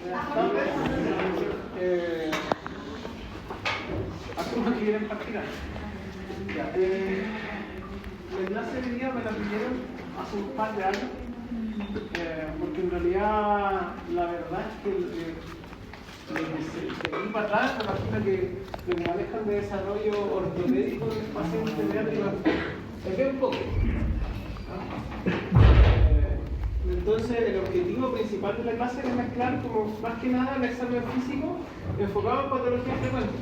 Buenas tardes. Asumo que quieren practicar. La clase de día me la pidieron hace un par de años, porque en realidad la verdad es que de ahí para atrás me imagino que lo que manejan de desarrollo ortopédico del paciente pediátrico es un poco. Entonces el objetivo principal de la clase es mezclar como más que nada el examen físico enfocado en patologías frecuentes.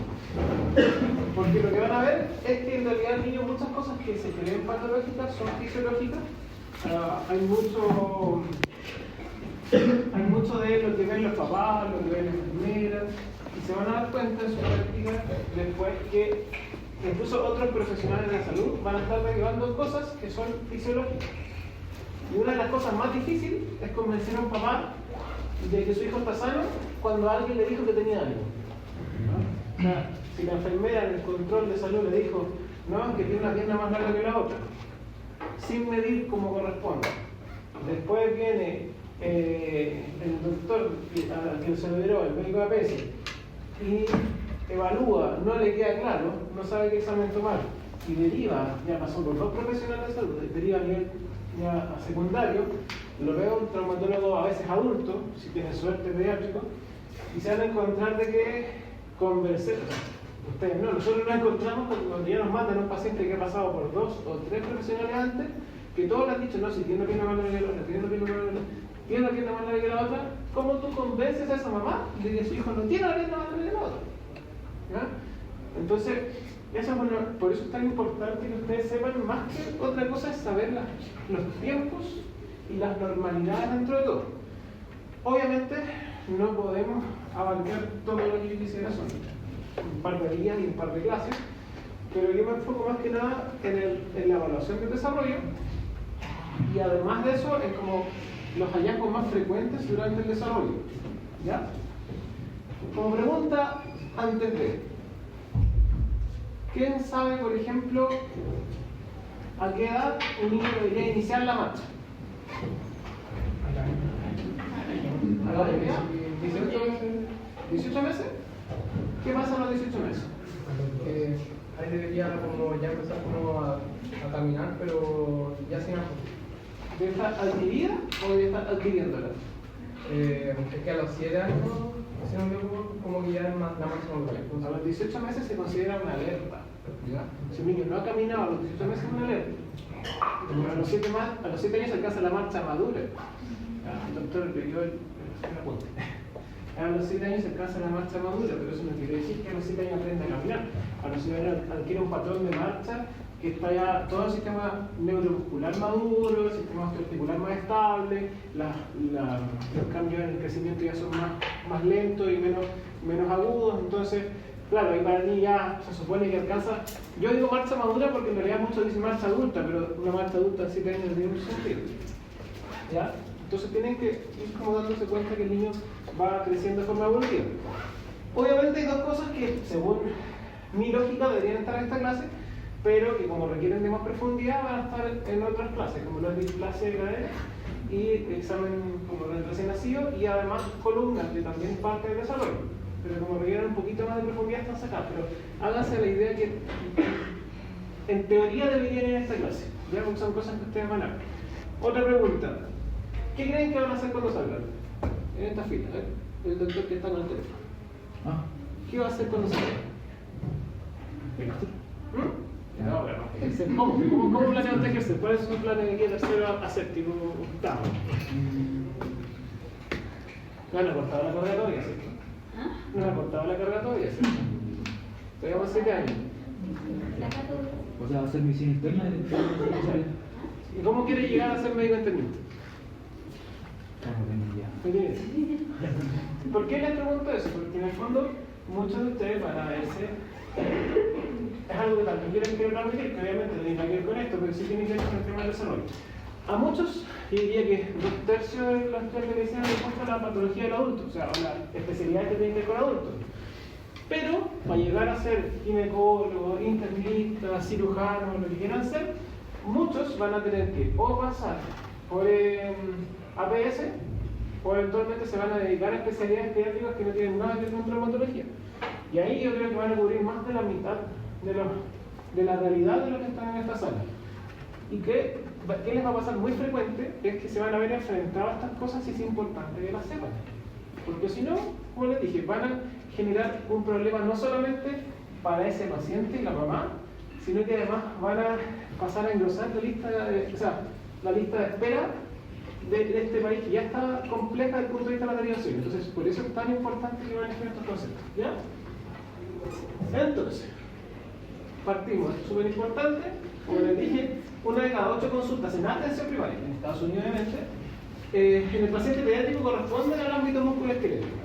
Porque lo que van a ver es que en realidad el niño muchas cosas que se creen patológicas son fisiológicas. Hay mucho de lo que ven los papás, lo que ven las enfermeras, y se van a dar cuenta en su práctica después que incluso otros profesionales de la salud van a estar derivando cosas que son fisiológicas. Y una de las cosas más difíciles es convencer a un papá de que su hijo está sano cuando alguien le dijo que tenía algo. O sea, si la enfermera en el control de salud le dijo, no, que tiene una pierna más larga que la otra, sin medir como corresponde. Después viene el doctor al que se lo dio, el médico de APS, y evalúa, no le queda claro, no sabe qué examen tomar, y deriva, ya pasó por dos profesionales de salud, deriva a nivel ya a secundario, lo veo un traumatólogo a veces adulto, si tiene suerte pediátrico, y se van a encontrar de que convencer, ustedes no, nosotros nos encontramos cuando ya nos mandan a un paciente que ha pasado por 2 o 3 profesionales antes, que todos le han dicho, no, si tiene una pierna más larga que la otra, tiene una pierna más larga que la otra, ¿cómo tú convences a esa mamá de que su hijo no tiene la pierna más larga que la otra? ¿Ya? Entonces, por eso es tan importante que ustedes sepan, más que otra cosa es saber los tiempos y las normalidades dentro de todo. Obviamente no podemos abarcar todo lo que yo quisiera, son un par de días y un par de clases, pero yo me enfoco más que nada en la evaluación del desarrollo y además de eso en como los hallazgos más frecuentes durante el desarrollo. ¿Ya? Como pregunta antes de ¿quién sabe, por ejemplo, a qué edad un niño debería iniciar la marcha? ¿A la edad? ¿18 meses? ¿Qué pasa a los 18 meses? Ahí debería como ya empezar como a caminar, pero ya sin apoyo. ¿Debe estar adquirida o debe estar adquiriéndola? Es que a los 7 años, si no me equivoco, como que ya es la máxima A los 18 meses se considera una alerta. ¿Ya? Si un niño no ha caminado a los 18 meses es una alerta. A los 7 años alcanza la marcha madura. El doctor leyó el apunte. A los 7 años se alcanza la marcha madura, pero eso no quiere decir que a los 7 años aprenda a caminar. A los 7 años adquiere un patrón de marcha que está ya todo el sistema neuromuscular maduro, el sistema osteoarticular más estable, los cambios en el crecimiento ya son más lentos y menos agudos. Entonces, claro, ahí para el niño ya se supone que alcanza. Yo digo marcha madura porque en realidad muchos dicen marcha adulta, pero una marcha adulta a 7 años no tiene mucho sentido. ¿Ya? Entonces tienen que ir como dándose cuenta que el niño va creciendo de forma evolutiva. Obviamente hay dos cosas que, según mi lógica, deberían estar en esta clase, pero que como requieren de más profundidad van a estar en otras clases, como la displasia de cadera y examen como del recién nacido, y además columnas, que también es parte del desarrollo. Pero como requieren un poquito más de profundidad están sacadas, pero háganse la idea que en teoría deberían ir en esta clase, ya porque son cosas que ustedes van a ver. Otra pregunta, ¿qué creen que van a hacer cuando salgan? En esta fila, el doctor que está con el teléfono. ¿Qué va a hacer cuando salgan? ¿Cómo planea usted ejercer? ¿Cuáles son sus planes de aquí de tercero a séptimo, octavo? No le ha cortado la carga todavía, ¿cierto? No le ha cortado la carga todavía, ¿cierto? Todavía más 7 años. O sea, va a ser medicina interna. ¿Y cómo quiere llegar a ser médico internista? ¿Por qué les pregunto eso? Porque en el fondo muchos de ustedes van a verse, es algo que también quiero transmitir, que obviamente no tiene nada que ver con esto, pero sí tiene que ver con el tema del desarrollo. A muchos, yo diría que 2/3 de los estudiantes de medicina les gusta la patología del adulto, o sea, la especialidad que tiene que ver con adultos. Pero para llegar a ser ginecólogo, internista, cirujano, lo que quieran ser, muchos van a tener que o pasar por APS o eventualmente se van a dedicar a especialidades pediátricas que no tienen nada que ver con traumatología. Y ahí yo creo que van a cubrir más de la mitad de la realidad de los que están en esta sala. Y que les va a pasar muy frecuente es que se van a ver enfrentados a estas cosas y es importante que las sepan. Porque si no, como les dije, van a generar un problema no solamente para ese paciente y la mamá, sino que además van a pasar a engrosar la lista de espera de este país que ya está compleja desde el punto de vista de la derivación. Entonces, por eso es tan importante que manejen estos conceptos. ¿Ya? Entonces, partimos, es súper importante, como les dije, 1 de cada 8 consultas en atención primaria, en Estados Unidos obviamente, en el paciente pediátrico corresponden al ámbito musculoesquelético.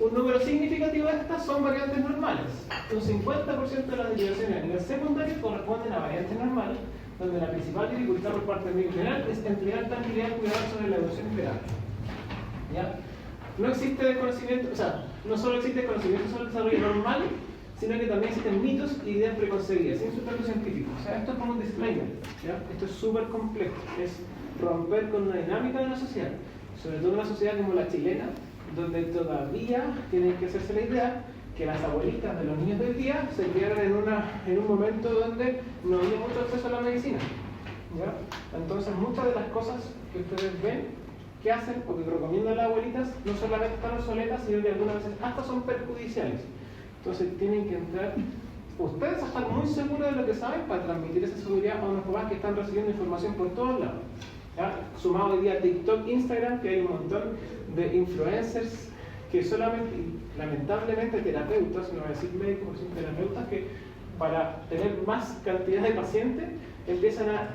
Un número significativo de estas son variantes normales. Un 50% de las derivaciones a nivel secundario corresponden a variantes normales, donde la principal dificultad por parte del médico general es entregar tranquilidad y cuidado sobre la evolución esperada. ¿Ya? No existe desconocimiento, o sea, no solo existe conocimiento sobre el desarrollo normal, sino que también existen mitos y ideas preconcebidas, sin sustento científico. O sea, esto es como un disclaimer, ¿ya? Esto es súper complejo, es romper con una dinámica de una sociedad, sobre todo una sociedad como la chilena, donde todavía tienen que hacerse la idea que las abuelitas de los niños del día se criaron en un momento donde no había mucho acceso a la medicina. ¿Ya? Entonces muchas de las cosas que ustedes ven que hacen o que recomiendan las abuelitas no solamente están obsoletas, sino que algunas veces hasta son perjudiciales. Entonces tienen que entrar ustedes a estar muy seguros de lo que saben para transmitir esa seguridad a unos papás que están recibiendo información por todos lados. ¿Ya? Sumado hoy día a TikTok, Instagram, que hay un montón de influencers que solamente, lamentablemente terapeutas, no voy a decir médicos, sino terapeutas, que para tener más cantidad de pacientes empiezan a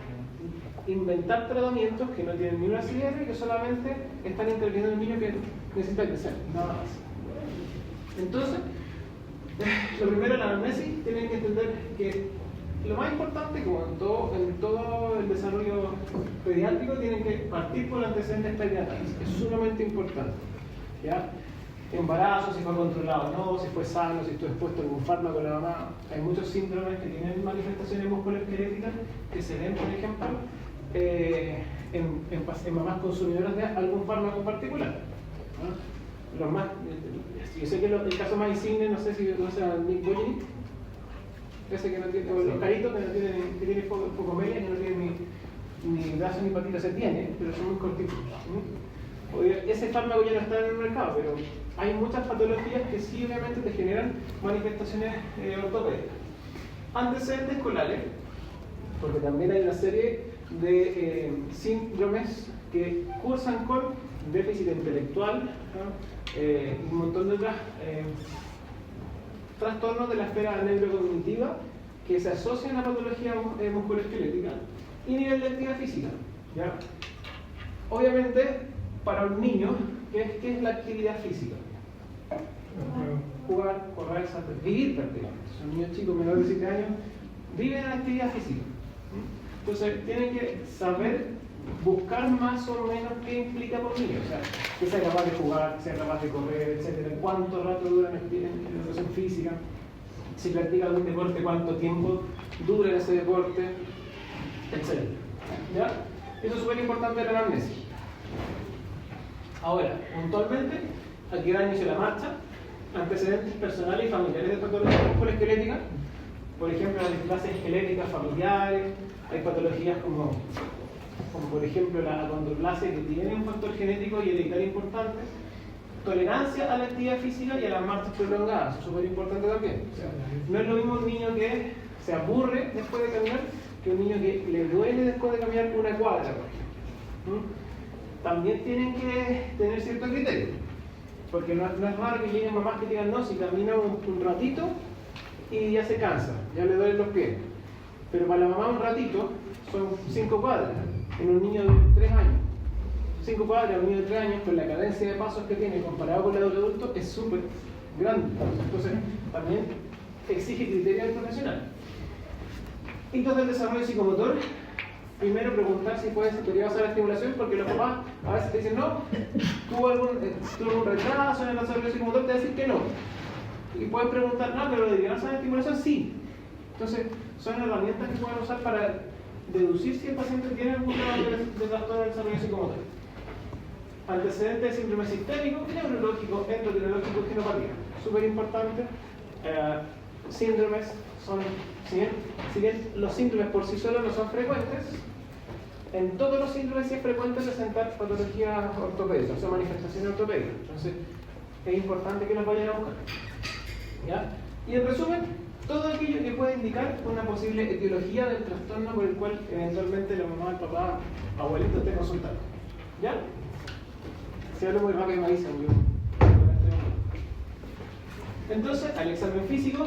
inventar tratamientos que no tienen ni una CR y que solamente están interviniendo en un niño que necesita crecer, nada más. Entonces, lo primero, la anamnesis, tienen que entender que lo más importante, como en todo el desarrollo pediátrico, tienen que partir por antecedentes perinatales, es sumamente importante. ¿Ya? Embarazo, si fue controlado o no, si fue sano, si estuvo expuesto a algún fármaco la mamá. Hay muchos síndromes que tienen manifestaciones musculoesqueléticas que se ven, por ejemplo, en mamás consumidoras de algún fármaco en particular. ¿No? Los más, yo sé que el caso más insigne, no sé si conoce a Nick Vujicic, ese que no tiene, o los caritos que tiene focomelia, que no tiene ni brazo ni patita, se tiene, pero son muy cortitos. Ese fármaco ya no está en el mercado, pero hay muchas patologías que sí obviamente te generan manifestaciones ortopédicas. Antecedentes escolares, porque también hay una serie de síndromes que cursan con déficit intelectual, ¿no? Y un montón de otras trastornos de la esfera neurocognitiva que se asocian a patología musculoesquelética y nivel de actividad física. ¿Ya? Obviamente, para un niño, ¿qué es la actividad física? Jugar, correr, saltar, vivir prácticamente. Son niños chicos menores de 7 años, viven en actividad física. Entonces, tienen que saber buscar más o menos qué implica por niño. O sea, que sea capaz de jugar, que sea capaz de correr, etc. Cuánto rato dura en educación física. Si practica algún deporte, cuánto tiempo dura ese deporte, etc. ¿Ya? Eso es súper importante en la anamnesis. Ahora, puntualmente, aquí da inicio la marcha, antecedentes personales y familiares de patologías musculoesqueléticas. Por ejemplo, las displasias esqueléticas familiares, hay patologías como por ejemplo la acondroplasia, que tiene un factor genético y hereditario importante. Tolerancia a la actividad física y a las marchas prolongadas, es súper importante también. O sea, no es lo mismo un niño que se aburre después de caminar que un niño que le duele después de caminar una cuadra, por ejemplo. También tienen que tener cierto criterio, porque no es raro que lleguen mamás que digan, no, si camina un ratito y ya se cansa, ya le duelen los pies. Pero para la mamá un ratito son 5 cuadras, en un niño de 3 años. 5 cuadras, un niño de 3 años, con la cadencia de pasos que tiene comparado con la de un adulto, es súper grande. Entonces, también exige criterio del profesional. Hitos del desarrollo psicomotor. Primero preguntar si puede basar la estimulación, porque los papás a veces te dicen no, tuvo un retraso en el desarrollo psicomotor, te va a decir que no. Y puedes preguntar, no, pero ¿debería basar la estimulación? Sí. Entonces, son herramientas que pueden usar para deducir si el paciente tiene algún grado de trastorno del desarrollo psicomotor. Antecedentes de síndrome sistémico, neurológico, endocrinológico y genopatía. Súper importante. Síndromes son, si bien los síndromes por sí solos no son frecuentes, en todos los síndromes sí es frecuente presentar patologías ortopédicas, o sea, manifestaciones ortopédicas. Entonces, es importante que los vayan a buscar. ¿Ya? Y en resumen, todo aquello que puede indicar una posible etiología del trastorno por el cual eventualmente la mamá, el papá, abuelito esté consultando. ¿Ya? Si hablo muy rápido me dicen yo. Entonces, al examen físico,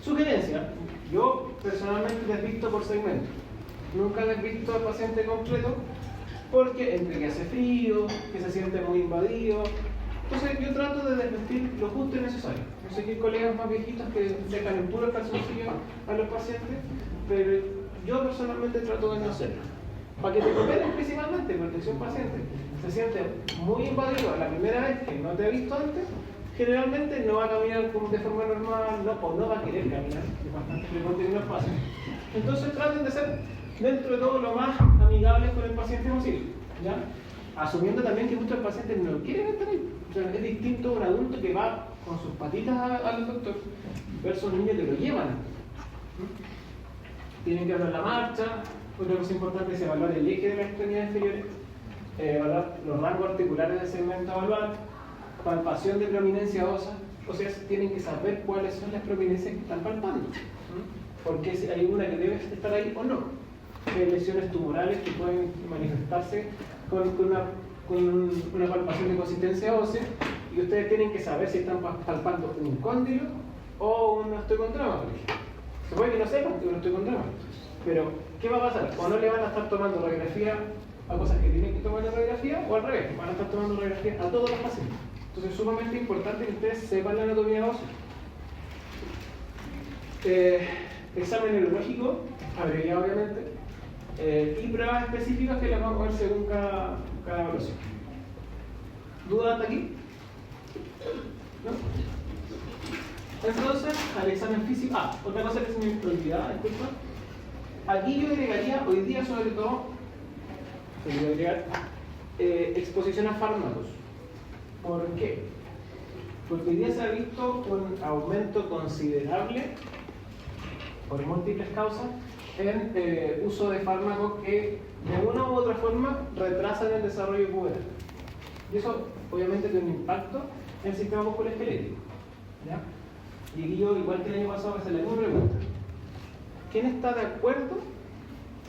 sugerencia. Yo personalmente desvisto por segmento. Nunca desvisto al paciente completo porque entre que hace frío, que se siente muy invadido. Entonces yo trato de desvestir lo justo y necesario. Yo sé que hay colegas más viejitos que dejan en puro calzoncillo a los pacientes, pero yo personalmente trato de no hacerlo. Para que te cooperen principalmente, porque si un paciente se siente muy invadido la primera vez que no te ha visto antes, generalmente no va a caminar de forma normal, o no va a querer caminar, que es bastante frecuente y no pasa. Entonces traten de ser dentro de todo lo más amigables con el paciente posible, ¿ya? Asumiendo también que muchos pacientes no quieren estar ahí. O sea, es distinto un adulto que va con sus patitas al doctor versus niños que lo llevan. Tienen que hablar la marcha. Otra cosa importante es evaluar el eje de las extremidades inferiores, evaluar los rangos articulares del segmento avalvar, palpación de prominencia ósea, o sea, tienen que saber cuáles son las prominencias que están palpando, porque si hay una que debe estar ahí o no. Hay lesiones tumorales que pueden manifestarse con una palpación de consistencia ósea, y ustedes tienen que saber si están palpando un cóndilo o un osteocondrama, por ejemplo. Se puede que no sepan que es un osteocondrama, pero ¿qué va a pasar? O no le van a estar tomando radiografía a cosas que tienen que tomar la radiografía, o al revés, van a estar tomando radiografía a todos los pacientes. Entonces es sumamente importante que ustedes sepan la anatomía ósea. Examen neurológico, abreviado obviamente, y pruebas específicas que las vamos a ver según cada evaluación. ¿Dudas hasta aquí? ¿No? Entonces, al examen físico. Otra cosa que se me olvidaba, disculpa. Aquí yo agregaría, hoy día sobre todo, debería agregar exposición a fármacos. ¿Por qué? Porque hoy día se ha visto un aumento considerable, por múltiples causas, en uso de fármacos que de una u otra forma retrasan el desarrollo puberal. Y eso obviamente tiene un impacto en el sistema musculoesquelético. ¿Ya? Y aquí yo, igual que el año pasado, voy a hacer la misma pregunta. ¿Quién está de acuerdo?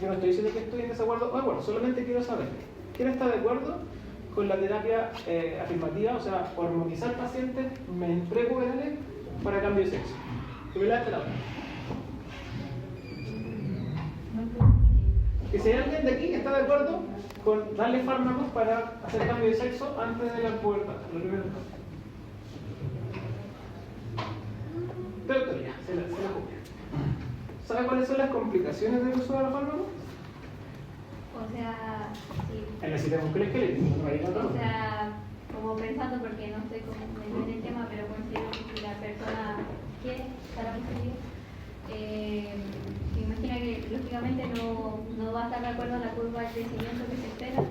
Yo no estoy diciendo que estoy en desacuerdo o de acuerdo, solamente quiero saber. ¿Quién está de acuerdo con la terapia afirmativa, o sea, hormonizar pacientes prepuberales para cambio de sexo? Que me la terapia. Que si hay alguien de aquí que está de acuerdo con darle fármacos para hacer cambio de sexo antes de la pubertad, lo primero. Pero ya, se la copia. ¿Sabe cuáles son las complicaciones del uso de los fármacos? O sea, sí. En el sistema musculoesquelético, O sea, como pensando, porque no estoy como metido en el tema, pero considero que la persona quiere estar positiva. Imagina que lógicamente no va a estar de acuerdo a la curva de crecimiento que se espera.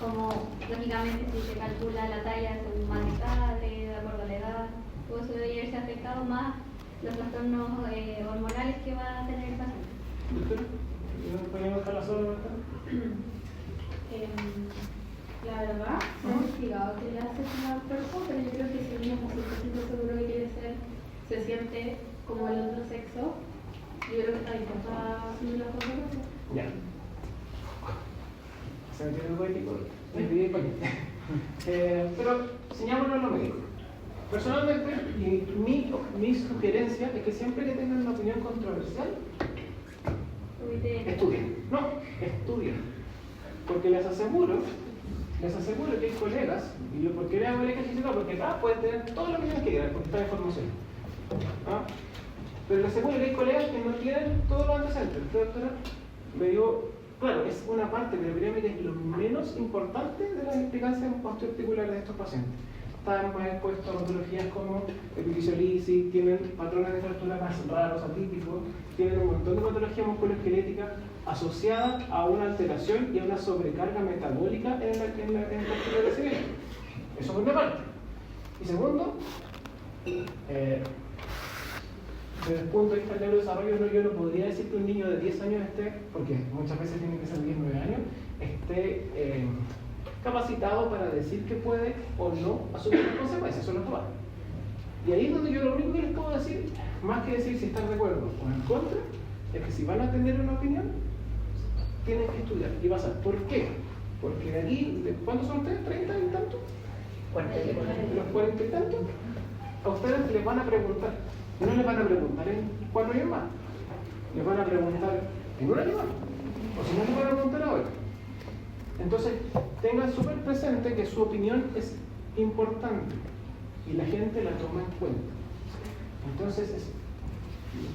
Como lógicamente si se calcula la talla según más estable, de acuerdo a la edad, todo eso debería haberse afectado más los trastornos hormonales que va a tener el paciente. ¿Doctora? ¿Podemos dejarla sola, verdad? La verdad, no he investigado que le hace al cuerpo, pero yo creo que si uno es 100% seguro que quiere ser, se siente como el otro sexo, yo creo que está dispuesto a asumir las consecuencias. Ya. Se me tiene un poético. Pero señámonos lo médico. Personalmente, mi sugerencia es que siempre que tengan una opinión controversial, estudien. No, estudien. Porque les aseguro que hay colegas, y yo, ¿por qué le hago el ejercicio? Porque pueden tener toda la opinión que quieran, porque está en formación. Pero les aseguro que hay colegas que no tienen todos los antecedentes. Doctora, me digo, claro, es una parte, pero créeme que es lo menos importante de las implicancias osteoarticulares de estos pacientes. están más expuestos a patologías como epifisiolisis, tienen patrones de fractura más raros, atípicos, tienen un montón de patologías musculoesqueléticas asociadas a una alteración y a una sobrecarga metabólica en la arteria de crecimiento. Eso por una parte. Y segundo, desde el punto de vista del neurodesarrollo, yo no podría decir que un niño de 10 años esté, porque muchas veces tiene que ser 10, 9 años, esté capacitado para decir que puede o no asumir las consecuencias, eso no va. Y ahí es donde yo lo único que les puedo decir, más que decir si están de acuerdo o en contra, es que si van a tener una opinión, tienen que estudiar y pasar. ¿Por qué? Porque de aquí, ¿cuántos son ustedes? ¿30 y tanto? De los 40 y tanto, a ustedes les van a preguntar. No les van a preguntar en 4 años más, les van a preguntar en 1 año más, o si no les van a preguntar ahora. Entonces, tengan súper presente que su opinión es importante y la gente la toma en cuenta. Entonces,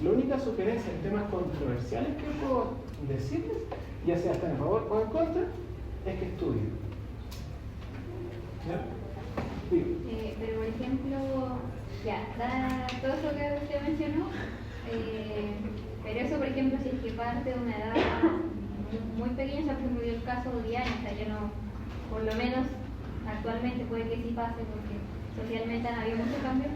la única sugerencia en temas controversiales que puedo decirles, ya sea están a favor o en contra, es que estudien. ¿Ya? Pero por ejemplo, ya, da todo eso que usted mencionó, pero eso por ejemplo si es que parte de una edad muy pequeña, ya por ejemplo el caso de Diana, o sea, yo no, por lo menos actualmente puede que sí pase porque socialmente han habido muchos cambios,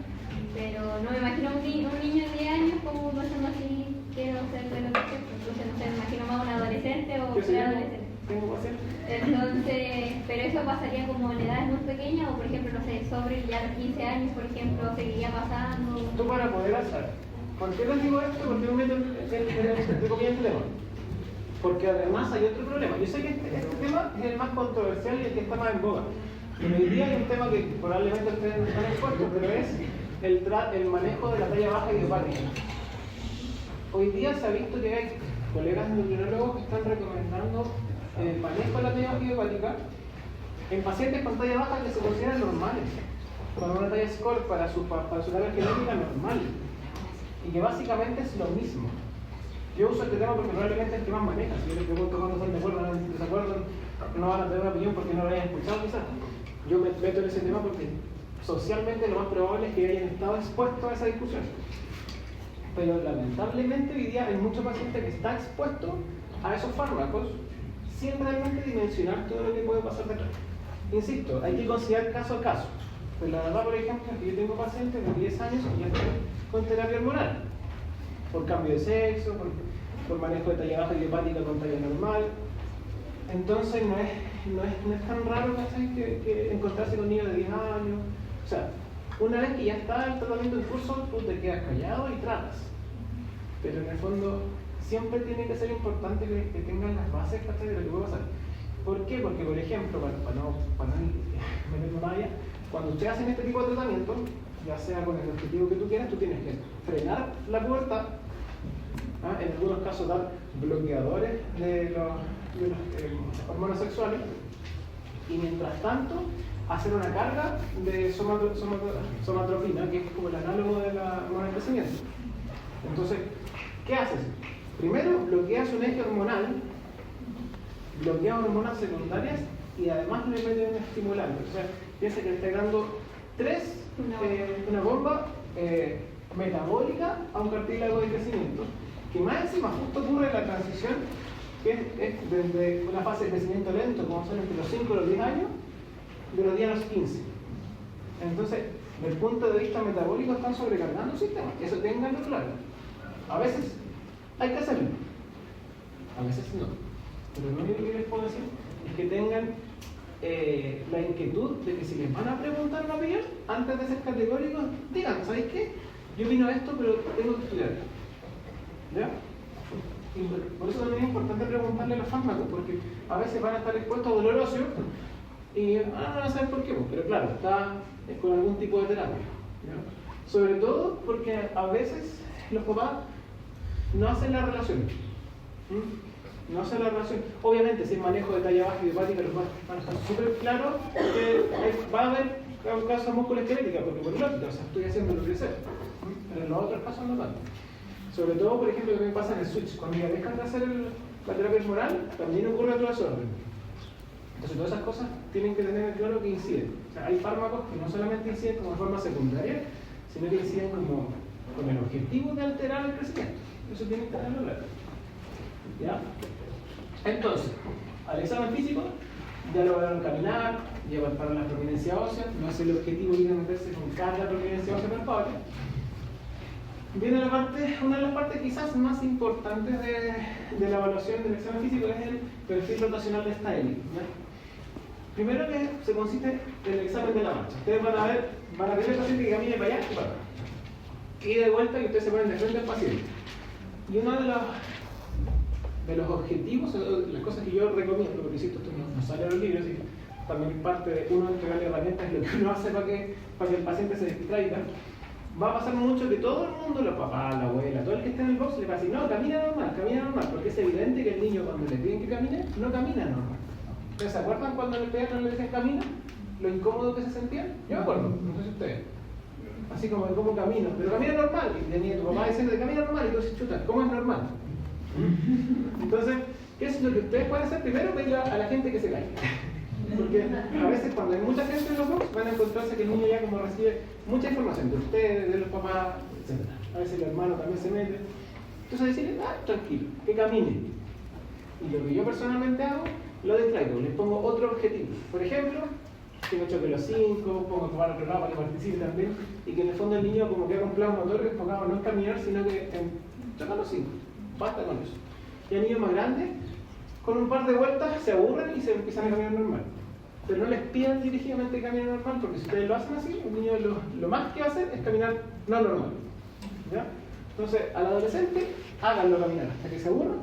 pero no me imagino un niño de 10 años como pensando así, quiero ser de lo que quiero, entonces no sé, me imagino más un adolescente o preadolescente. Entonces, pero eso pasaría como en edades muy pequeñas o por ejemplo, no sé, sobre ya los 15 años, por ejemplo, seguiría pasando. Tú para poder hacer. ¿Por qué les digo esto? ¿Por qué me meto en el tema? Porque además hay otro problema. Yo sé que este tema es el más controversial y el que está más en boga. Y hoy día hay un tema que probablemente ustedes no están expuestos, pero es el manejo de la talla baja idiopática. Hoy día se ha visto que hay colegas endocrinólogos que están recomendando el manejo de la talla baja idiopática en pacientes con talla baja que se consideran normales, con una talla score para su carga genética normal, y que básicamente es lo mismo. Yo uso este tema porque probablemente es el que más maneja. Si yo les pregunto cuándo están de acuerdo o en desacuerdo, no van a tener una opinión porque no lo hayan escuchado quizás. Yo me meto en ese tema porque socialmente lo más probable es que hayan estado expuestos a esa discusión. Pero lamentablemente hoy día hay muchos pacientes que están expuestos a esos fármacos sin realmente dimensionar todo lo que puede pasar detrás. Insisto, hay que considerar caso a caso. Pero la verdad, por ejemplo, es que yo tengo pacientes de 10 años que ya están con terapia hormonal. Por cambio de sexo, por manejo de talla baja idiopática con talla normal. Entonces no es tan raro que encontrarse con niños de 10 años. O sea, una vez que ya está el tratamiento en curso, tú te quedas callado y tratas. Pero en el fondo siempre tiene que ser importante que tengan las bases de lo que puede pasar. ¿Por qué? Porque, por ejemplo, para no meterme más allá, cuando ustedes hacen este tipo de tratamiento, ya sea con el objetivo que tú quieras, tú tienes que frenar la pubertad, en algunos casos dar bloqueadores de los hormonas sexuales, y mientras tanto hacer una carga de somatropina, que es como el análogo de la hormona de crecimiento. Entonces, ¿qué haces? Primero, bloqueas un eje hormonal, bloqueas hormonas secundarias y además le metes un estimulante. O sea, piensa que está dando una bomba metabólica a un cartílago de crecimiento, que más encima justo ocurre en la transición, que es desde una fase de crecimiento lento, como son entre los 5 y los 10 años, de los 10 a los 15. Entonces, desde el punto de vista metabólico están sobrecargando el sistema, eso tenganlo claro. A veces hay que hacerlo, a veces no. Pero lo único que les puedo decir es que tengan la inquietud de que si les van a preguntar una opinión, antes de ser categóricos, digan, ¿sabéis qué? Yo opino esto, pero tengo que estudiar. ¿Ya? Y por eso también es importante preguntarle a los fármacos, porque a veces van a estar expuestos a dolor óseo y no van a saber por qué, pero claro, está con algún tipo de terapia. ¿Ya? Sobre todo porque a veces los papás no hacen la relación. No hacen la relación. Obviamente, si es manejo de talla baja y idiopática, los van a estar súper claros que va a haber casos de musculoesquelética, porque por lógica, o sea, estoy haciendo lo que sé. Pero en los otros casos no tanto. Sobre todo, por ejemplo, lo que pasa en el switch, cuando ya dejan de hacer la terapia hormonal, también ocurre otro desorden. Entonces todas esas cosas tienen que tener claro que inciden. O sea, hay fármacos que no solamente inciden como forma secundaria, sino que inciden como con el objetivo de alterar el crecimiento. Eso tiene que tenerlo claro. ¿Ya? Entonces, al examen físico, ya lo van a caminar, llevan para la prominencia ósea, no es el objetivo de meterse con cada prominencia ósea palpable. Viene la parte, una de las partes quizás más importantes de la evaluación del examen físico, es el perfil rotacional de esta hélice. Primero que se consiste en el examen de la marcha. Ustedes van a ver el paciente que camine para allá y para acá. Y de vuelta y ustedes se ponen de frente al paciente. Y uno de los objetivos, las cosas que yo recomiendo, porque insisto, esto no sale en los libros, y también parte de uno de entregarle herramientas es lo que uno hace para que el paciente se distraiga. Va a pasar mucho que todo el mundo, los papás, la abuela, todo el que esté en el box le va a decir, no, camina normal, porque es evidente que el niño cuando le piden que camine, no camina normal. ¿Ustedes se acuerdan cuando el pediatra le decían camina? Lo incómodo que se sentía. Yo me acuerdo, no sé si ustedes. Así como de cómo camino, pero camina normal. Y tenía tu papá diciendo que camina normal, y entonces, chuta, ¿cómo es normal? Entonces, ¿qué es lo que ustedes pueden hacer? Primero, pedirle a la gente que se caiga. Porque a veces cuando hay mucha gente en los box van a encontrarse que el niño ya como recibe mucha información de ustedes, de los papás, etc. A veces el hermano también se mete. Entonces decirle, tranquilo, que camine. Y lo que yo personalmente hago, lo distraigo, les pongo otro objetivo. Por ejemplo, que me choque los 5, pongo a tomar otro lado para que participe también, y que en el fondo el niño como que haga un plan motor enfocado no en caminar, sino que en chocar los 5. Basta con eso. Y hay niños más grandes, con un par de vueltas se aburren y se empiezan a caminar normal. Pero no les pidan dirigidamente que caminen normal, porque si ustedes lo hacen así, el niño lo más que va a hacer es caminar no normal. ¿Ya? Entonces, al adolescente, háganlo caminar hasta que se aburra,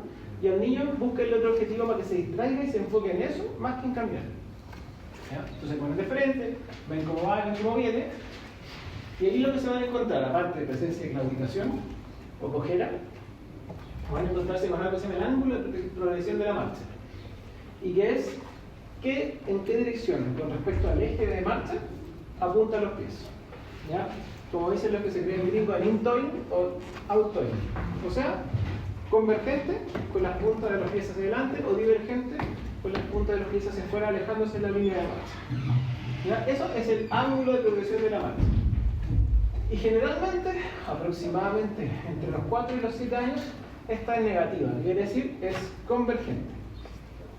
y al niño busquen otro objetivo para que se distraiga y se enfoque en eso, más que en cambiar. ¿Ya? Entonces, ponen de frente, ven cómo va, ven cómo viene, y ahí lo que se van a encontrar, aparte de presencia de claudicación o cojera, van a encontrarse con algo que se llama el ángulo de progresión de la marcha. Y que es en qué dirección, con respecto al eje de marcha, apuntan los pies. ¿Ya? Como dicen los que se creen gringos, en in-toing o out-toing. O sea, convergente con las puntas de los pies hacia adelante o divergente con las puntas de los pies hacia afuera, alejándose en la línea de marcha. ¿Ya? Eso es el ángulo de progresión de la marcha. Y generalmente, aproximadamente entre los 4 y los 7 años, esta es negativa, quiere decir, es convergente.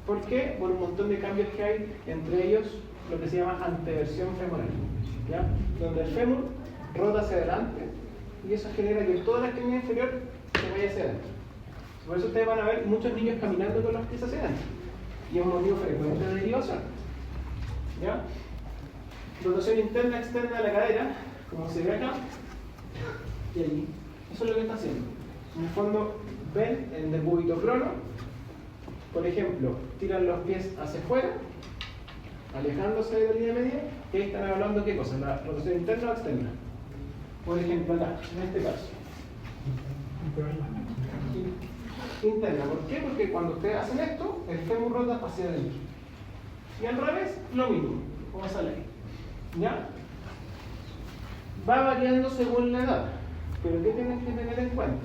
¿Por qué? Por un montón de cambios que hay, entre ellos lo que se llama anteversión femoral, ¿ya? Donde el fémur rota hacia adelante y eso genera que toda la extremidad inferior se vaya hacia adentro. Por eso ustedes van a ver muchos niños caminando con los pies hacia adentro y es un motivo frecuente de derivación. ¿Ya? Rotación interna externa de la cadera, como se ve acá y allí. Eso es lo que está haciendo. En el fondo, ven en decúbito prono. Por ejemplo, tiran los pies hacia afuera, alejándose de la línea media, y ahí están evaluando qué cosa, la rotación interna o externa. Por ejemplo, acá, en este caso. Interna, ¿por qué? Porque cuando ustedes hacen esto, el fémur rota hacia adentro. Y al revés, lo mismo, como sale ahí. ¿Ya? Va variando según la edad, pero ¿qué tienen que tener en cuenta?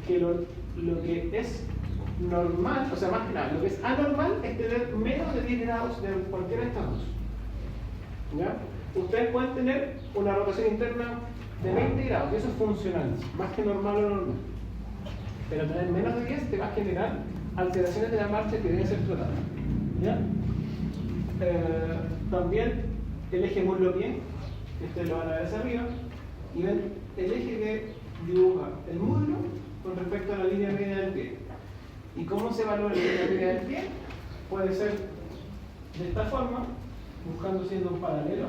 Que lo que es normal, o sea, más que nada, lo que es anormal es tener menos de 10 grados de cualquiera de estas dos. ¿Ya? Ustedes pueden tener una rotación interna de 20 grados, y eso es funcional, más que normal o normal. Pero tener menos de 10 te va a generar alteraciones de la marcha que deben ser tratadas. ¿Ya? También el eje muslo-pie, este lo van a ver hacia arriba, y ven el eje que dibuja el muslo con respecto a la línea media del pie. ¿Y cómo se evalúa la línea media del pie? Puede ser de esta forma, buscando siendo un paralelo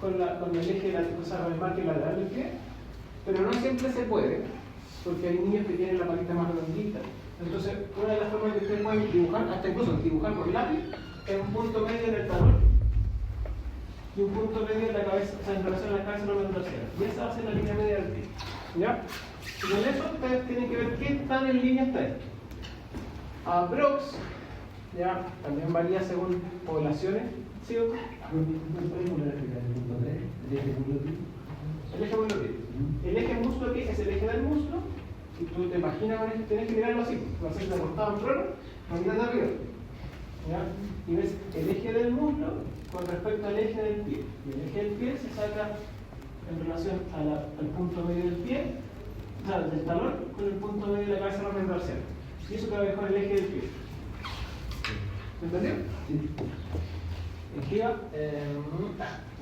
con el eje, o sea, con el margen lateral del pie, pero no siempre se puede, porque hay niños que tienen la patita más redondita. Entonces, una de las formas que ustedes pueden dibujar, hasta incluso dibujar con lápiz, es un punto medio en el talón y un punto medio en la cabeza, o sea, en relación a la cabeza trasera. Y esa va a ser la línea media del pie. ¿Ya? Y con eso ustedes tienen que ver qué tan en línea está esto. Aprox, ya, también varía según poblaciones. ¿Sí o no? El eje muslo-pie. El eje muslo-pie es el eje del muslo, y tú te imaginas con esto, tienes que mirarlo así, lo haces de acostado en trono, lo miras de arriba. ¿ya? Y ves el eje del muslo con respecto al eje del pie. Y el eje del pie se saca en relación al punto medio del pie, o sea, del talón con el punto medio de la cabeza dorsal. Y eso trabaja con el eje del pie. ¿Me entendió? Sí. Esquiva,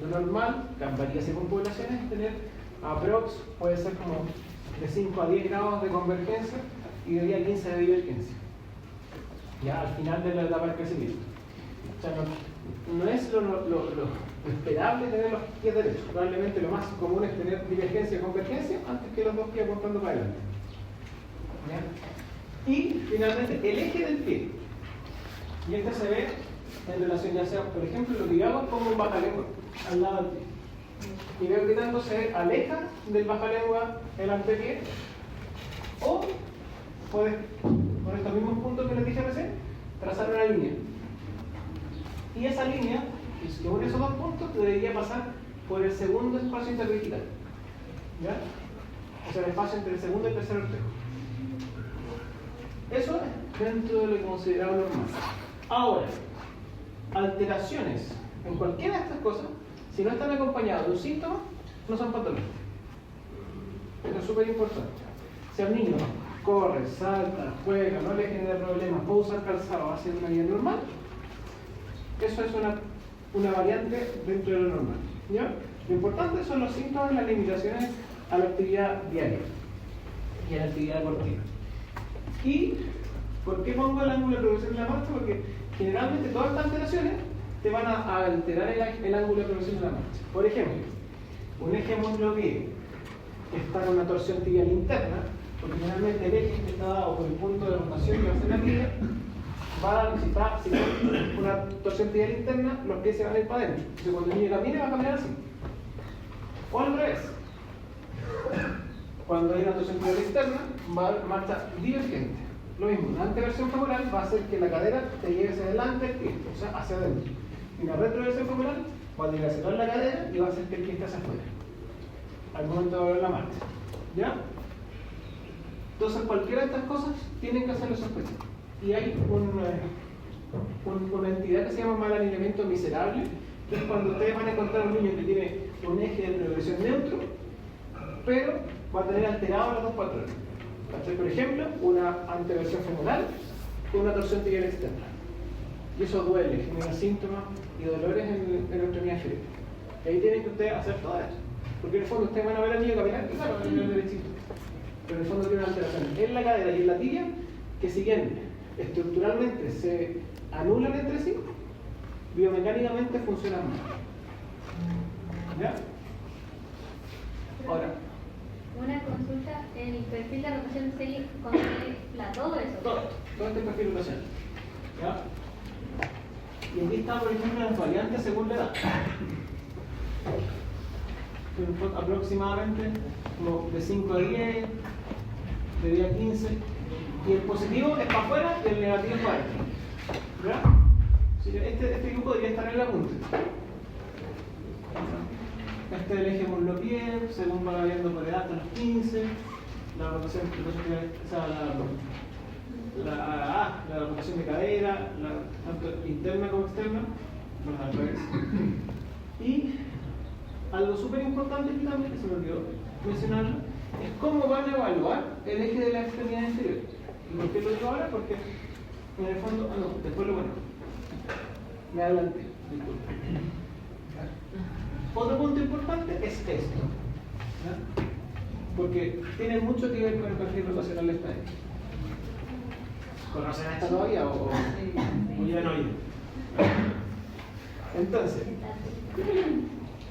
lo normal, varía según poblaciones, es tener aprox, puede ser como de 5 a 10 grados de convergencia y de 10 a 15 de divergencia. Ya al final de la etapa de crecimiento. O sea, no es lo esperable tener los pies derechos. Probablemente lo más común es tener divergencia y convergencia antes que los dos pies apuntando para adelante. ¿Ya? Y finalmente el eje del pie. Y este se ve en relación ya sea, por ejemplo, lo que yo hago es pongo un bajalengua al lado del pie. Y veo que tanto se aleja del bajalengua el antepié, o puedes, con estos mismos puntos que les dije recién, trazar una línea. Y esa línea, que une esos dos puntos, debería pasar por el segundo espacio interdigital. ¿Ya? O sea, el espacio entre el segundo y el tercer ortejo. Eso es dentro de lo considerado normal. Ahora, alteraciones en cualquiera de estas cosas, si no están acompañadas de un síntoma, no son patológicas. Esto es súper importante. Si el niño corre, salta, juega, no le genera problemas, puede usar calzado, hace una vida normal, eso es una variante dentro de lo normal. ¿Ya? Lo importante son los síntomas y las limitaciones a la actividad diaria y a la actividad deportiva. ¿Y por qué pongo el ángulo de progresión de la marcha? Porque generalmente todas estas alteraciones te van a alterar el ángulo de progresión de la marcha. Por ejemplo, un eje muslo-pie que está en una torsión tibial interna, porque generalmente el eje que está dado por el punto de rotación que va a hacer la tibia, va a necesitar, si hay una torsión tibial interna, los pies se van a ir para adentro. Entonces cuando el niño camina va a caminar así. O al revés. Cuando hay una torsión tibial externa, va a haber marcha divergente. Lo mismo, una anteversión femoral va a hacer que la cadera te lleve hacia adelante el pie, o sea, hacia adentro. Y una retroversión femoral va a direccionar la cadera y va a hacer que el pie esté hacia afuera al momento de volver la marcha. ¿Ya? Entonces cualquiera de estas cosas tienen que hacerlo sospechar. Y hay una entidad que se llama mal alineamiento miserable, que es cuando ustedes van a encontrar un niño que tiene un eje de progresión neutro, pero va a tener alterados los dos patrones. Por ejemplo, una anteversión femoral con una torsión tibial externa. Y eso duele, genera síntomas y dolores en la extremidad inferior. Y ahí tienen que ustedes hacer todo eso. Porque en el fondo ustedes van a ver al niño caminar, y claro, van a caminar derechito. Pero en el fondo tiene una alteración en la cadera y en la tibia que, si bien estructuralmente se anulan entre sí, biomecánicamente funcionan mal. ¿Ya? Ahora, una consulta, el perfil de rotación se contempla todo eso. Todo este perfil rotacional. ¿Ya? Y aquí están, por ejemplo, las variantes según la edad. Aproximadamente como de 5 a 10, de 10 a 15. Y el positivo es para afuera y el negativo es para adentro. ¿Verdad? Este grupo debería estar en la punta. Este es el eje muslo-pie, según va variando por edad hasta los 15. La rotación, la rotación de cadera, tanto interna como externa, al revés. Y algo súper importante aquí también, que se me olvidó mencionarlo, es cómo van a evaluar el eje de la extremidad inferior. ¿Y por qué lo digo ahora? Porque en el fondo, después lo bueno. Me adelanté, disculpe. Otro punto importante es esto, ¿ya? Porque tiene mucho que ver con el perfil rotacional de esta eje. ¿Conocen esta todavía o ya no oyen? Entonces,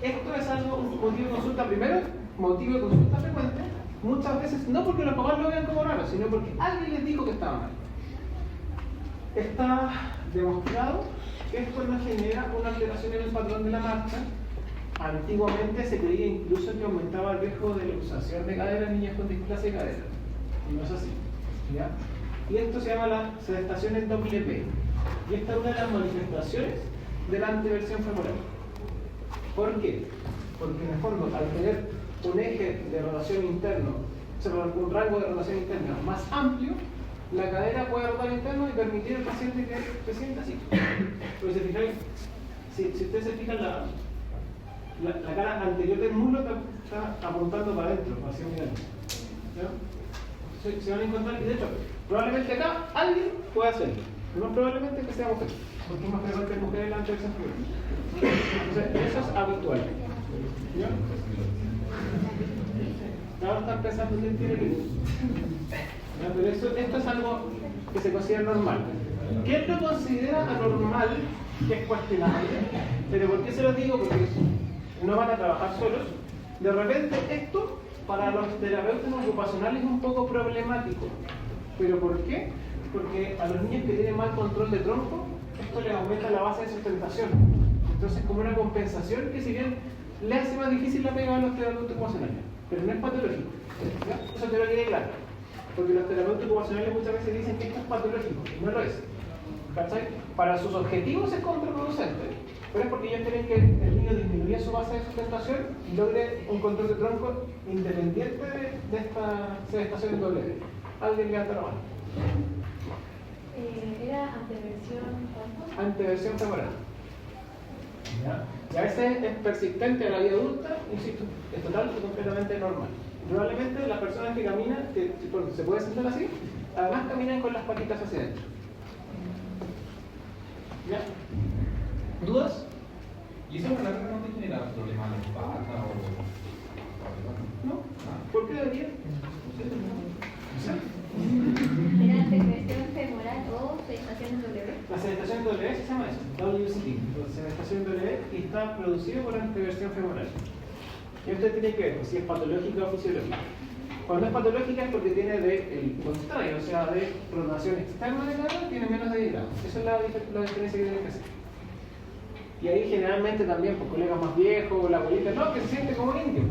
esto es algo, un motivo de consulta primero, motivo de consulta frecuente, muchas veces no porque los papás lo vean como raro, sino porque alguien les dijo que estaba mal. Está demostrado que esto no genera una alteración en el patrón de la marcha. Antiguamente se creía incluso que aumentaba el riesgo de luxación de cadera en niños con displasia de cadera. Y no es así. ¿Ya? Y esto se llama la sedestación en doble P. Y esta es una de las manifestaciones de la anteversión femoral. ¿Por qué? Porque en el fondo, al tener un eje de rotación interno, o sea, un rango de rotación interna más amplio, la cadera puede rotar interno y permitir al paciente que se sienta así. Pero si ustedes se fijan, la cara anterior del muslo está apuntando para adentro, hacia un lado. Se van a encontrar, y de hecho, probablemente acá alguien pueda hacerlo. Lo más probablemente que sea mujer, porque es más frecuente en mujeres la anteversión femoral. Entonces, eso es habitual. ¿Ya? Ahora están pensando quién tiene que. Pero esto es algo que se considera normal. ¿Quién lo considera anormal? Que es cuestionable. Pero ¿por qué se lo digo? Porque no van a trabajar solos. De repente esto para los terapeutas ocupacionales es un poco problemático. ¿Pero por qué? Porque a los niños que tienen mal control de tronco, esto les aumenta la base de sustentación. Entonces, como una compensación que si bien le hace más difícil la pega a los terapeutas ocupacionales, pero no es patológico. ¿Ya? Eso te lo quede claro. Porque los terapeutas ocupacionales muchas veces dicen que esto es patológico, y no lo es. ¿Cachai? Para sus objetivos es contraproducente, pero es porque ellos quieren que el niño disminuya su base de sustentación y logre un control de tronco independiente de esta sedestación en doble D. ¿Alguien levanta la mano? Era anteversión, ¿cuánto? Anteversión femoral. ¿Ya? Y a veces es persistente a la vida adulta, insisto, es total y completamente normal. Probablemente las personas que caminan, que se puede sentar así, además caminan con las patitas hacia adentro. ¿Ya? ¿Dudas? ¿Y eso verdad que no te genera problemas de espalda o...? ¿No? ¿Por qué debería? ¿Era anteversión femoral o sedestación en W? La sedestación en W se llama eso, WCT, sedestación en W, y está producido por anteversión femoral. Y usted tiene que ver pues, si es patológica o fisiológica. Cuando es patológica es porque tiene el contrario, o sea, de pronación externa de cadera, tiene menos de 10 grados. Esa es la diferencia que tiene que hacer. Y ahí generalmente también, pues colegas más viejos, la abuelita, no, que se siente como indio.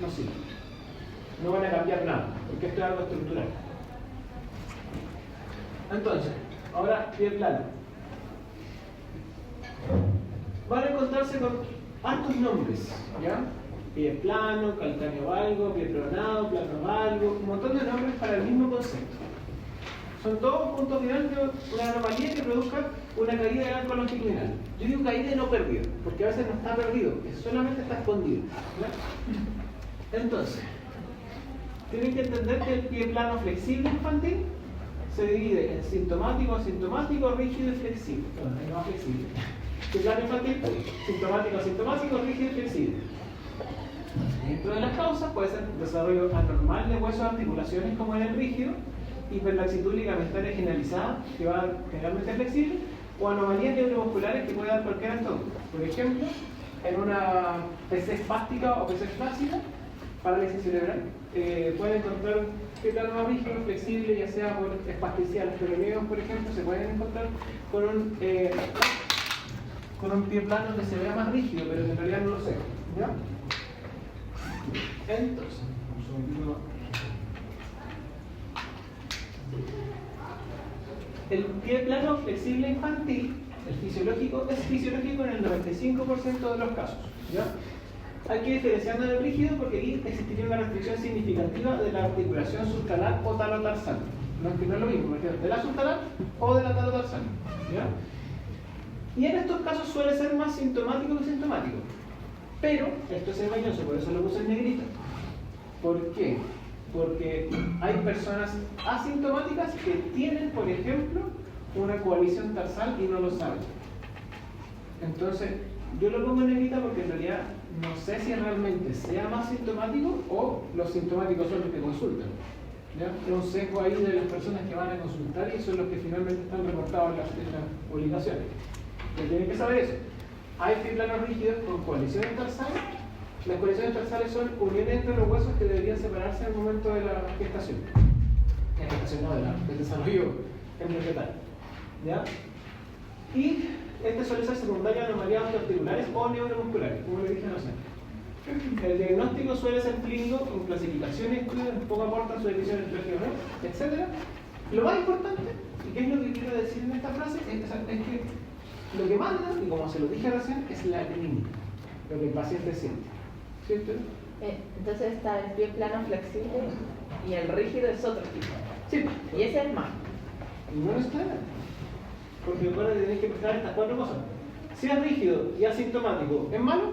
No sirve. No van a cambiar nada, porque esto es algo estructural. Entonces, ahora pie plano. Van a encontrarse con hartos nombres, ¿ya? Pie plano, calcáneo valgo, pie pronado, plano valgo, un montón de nombres para el mismo concepto. Son todos puntos finales de una anomalía que produzca una caída del arco longitudinal. Yo digo caída y no perdido, porque a veces no está perdido, solamente está escondido. ¿Ya? Entonces, tienen que entender que el pie plano flexible infantil se divide en sintomático, asintomático, rígido y flexible. Bueno, ahí no va flexible. Pie plano infantil, sintomático, asintomático, rígido y flexible. Dentro de las causas puede ser desarrollo anormal de huesos de articulaciones como en el rígido, hiperlaxitud ligamentaria generalizada, que va a dar generalmente flexible, o anomalías neuromusculares que puede dar cualquiera de estos. Por ejemplo, en una PC espástica o PC flácida, parálisis cerebral, pueden encontrar pie plano más rígido, flexible, ya sea por espasticidad. Los peroneos, por ejemplo, se pueden encontrar con un pie plano que se vea más rígido, pero en realidad no lo sé. ¿Ya? Entonces, un segundito. El pie plano flexible infantil, el fisiológico, es fisiológico en el 95% de los casos. ¿Ya? Hay que diferenciarlo del rígido porque aquí existiría una restricción significativa de la articulación subtalar o talotarsal. No es lo mismo, de la subtalar o de la talotarsal. ¿Ya? Y en estos casos suele ser más sintomático que sintomático. Pero esto es engañoso, por eso lo puse en negrita. ¿Por qué? Porque hay personas asintomáticas que tienen, por ejemplo, una coalición tarsal y no lo saben. Entonces, yo lo pongo en negrita porque en realidad no sé si realmente sea más sintomático o los sintomáticos son los que consultan. ¿Ya? Es un sesgo ahí de las personas que van a consultar y son los que finalmente están reportados en las publicaciones. Pero tienen que saber eso. Hay pie planos rígidos con coaliciones tarsales. Las coaliciones tarsales son uniones entre los huesos que deberían separarse en el momento de la gestación. En la gestación no, del desarrollo embrionatal. ¿Ya? Y este suele ser secundario a anomalías articulares o neuromusculares, como le dije recién. El diagnóstico suele ser clínico, con clasificaciones, estudios, poco aportan su definición entre etc. Lo más importante, y que es lo que quiero decir en esta frase, es que lo que manda, y como se lo dije recién, es la clínica, lo que el paciente siente. ¿Cierto? Entonces está el pie plano flexible y el rígido es otro tipo. Sí, Y ese es más. y no necesariamente. Porque recuerda que tenéis que prestar estas 4 cosas. Si es rígido y asintomático, ¿es malo?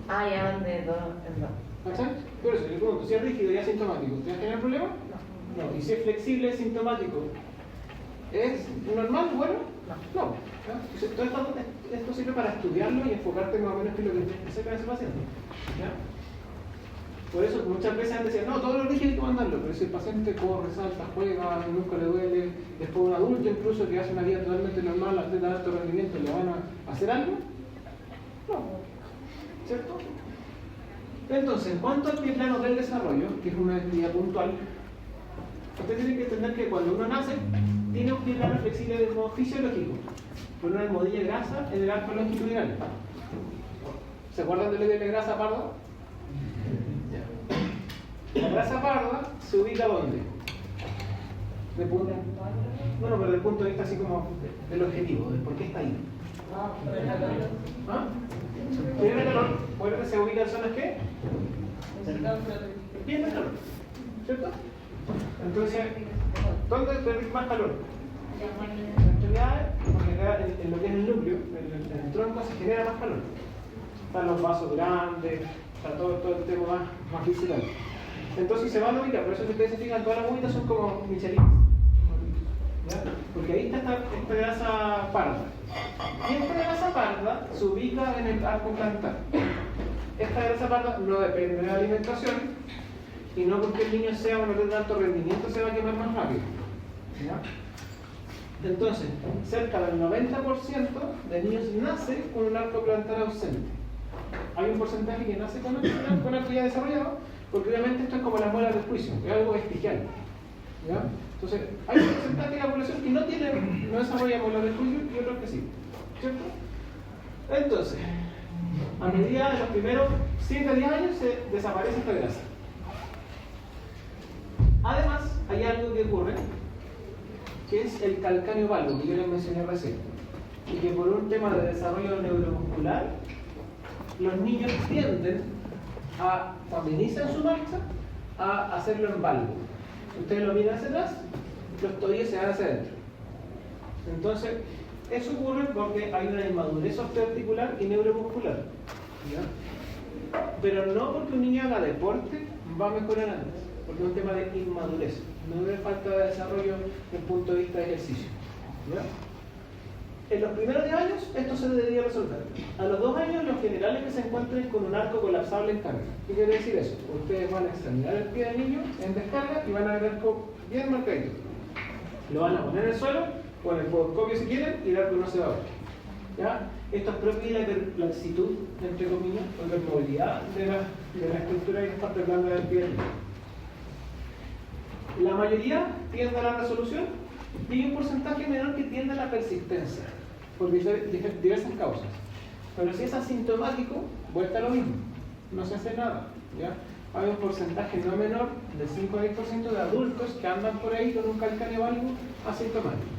Ah, ya van de dos en dos. ¿Cachai? Por eso, yo pregunto, si es rígido y asintomático, ¿tienes que tener problema? No. ¿Y si es flexible y asintomático, es normal? Bueno, no. ¿Ya? Entonces, todo esto sirve para estudiarlo y enfocarte más o menos en lo que tienes que hacer con ese paciente. ¿Ya? Por eso muchas veces han decían, no, todo lo rígido hay que mandarlo, pero si el paciente corre, salta, juega, nunca le duele, después un adulto incluso que hace una vida totalmente normal, atleta de alto rendimiento, ¿le van a hacer algo? No. ¿Cierto? Entonces, en cuanto al pie plano del desarrollo, que es una actividad puntual, usted tiene que entender que cuando uno nace, tiene un pie plano flexible de modo fisiológico, por una almohadilla de grasa en el arco longitudinal. ¿Se acuerdan de la idea de grasa parda? La grasa parda se ubica ¿dónde? De punto. Bueno, pero desde el punto de vista así como del objetivo, de por qué está ahí. ¿Ah? Tiene calor, ¿puede que se ubica en zonas qué? Bien de calor, ¿cierto? Entonces, ¿dónde hay más calor? En extremidades, porque acá en lo que es el núcleo, en el tronco se genera más calor. Están los vasos grandes, está todo el tema más visceral. Entonces se van a ubicar, por eso si ustedes se fijan, todas las ubitas son como michelines. ¿Ya? Porque ahí está esta grasa parda. Y esta grasa parda se ubica en el arco plantar. Esta grasa parda no depende de la alimentación y no porque el niño sea o no tenga alto rendimiento se va a quemar más rápido. ¿Ya? Entonces, cerca del 90% de niños nace con un arco plantar ausente. Hay un porcentaje que nace con arco ya desarrollado, porque obviamente esto es como las muelas del juicio, es algo vestigial. ¿Ya? Entonces, hay un porcentaje de la población que no desarrolla muelas del juicio y otros que sí. ¿Cierto? Entonces, a medida de los primeros 7 a 10 años se desaparece esta grasa. Además, hay algo que ocurre, que es el calcáneo valvo, que yo les mencioné recién. Y que por un tema de desarrollo neuromuscular, los niños tienden a, cuando inician su marcha, a hacerlo en valvo. Ustedes lo miran hacia atrás, los tobillos se van hacia adentro. Entonces, eso ocurre porque hay una inmadurez osteoarticular y neuromuscular. ¿Ya? Pero no porque un niño haga deporte va a mejorar antes, porque es un tema de inmadurez, no de falta de desarrollo desde el punto de vista de ejercicio. ¿Ya? En los primeros 10 años esto se debería resolver. A los 2 años lo general es que se encuentren con un arco colapsable en carga. ¿Qué quiere decir eso? Ustedes van a examinar el pie del niño en descarga y van a ver el arco bien marcadito. Lo van a poner en el suelo o en el podoscopio si quieren y el arco no se va a ver. ¿Ya? Esto es propio de la hiperplastitud, entre comillas, o hipermovilidad de la estructura y las partes blandas del pie del niño. La mayoría tiende a la resolución y hay un porcentaje menor que tiende a la persistencia, por diversas causas. Pero si es asintomático, vuelta a lo mismo, no se hace nada. ¿Ya? Hay un porcentaje no menor, de 5 a 10% de adultos que andan por ahí con un calcáneo valvo asintomático.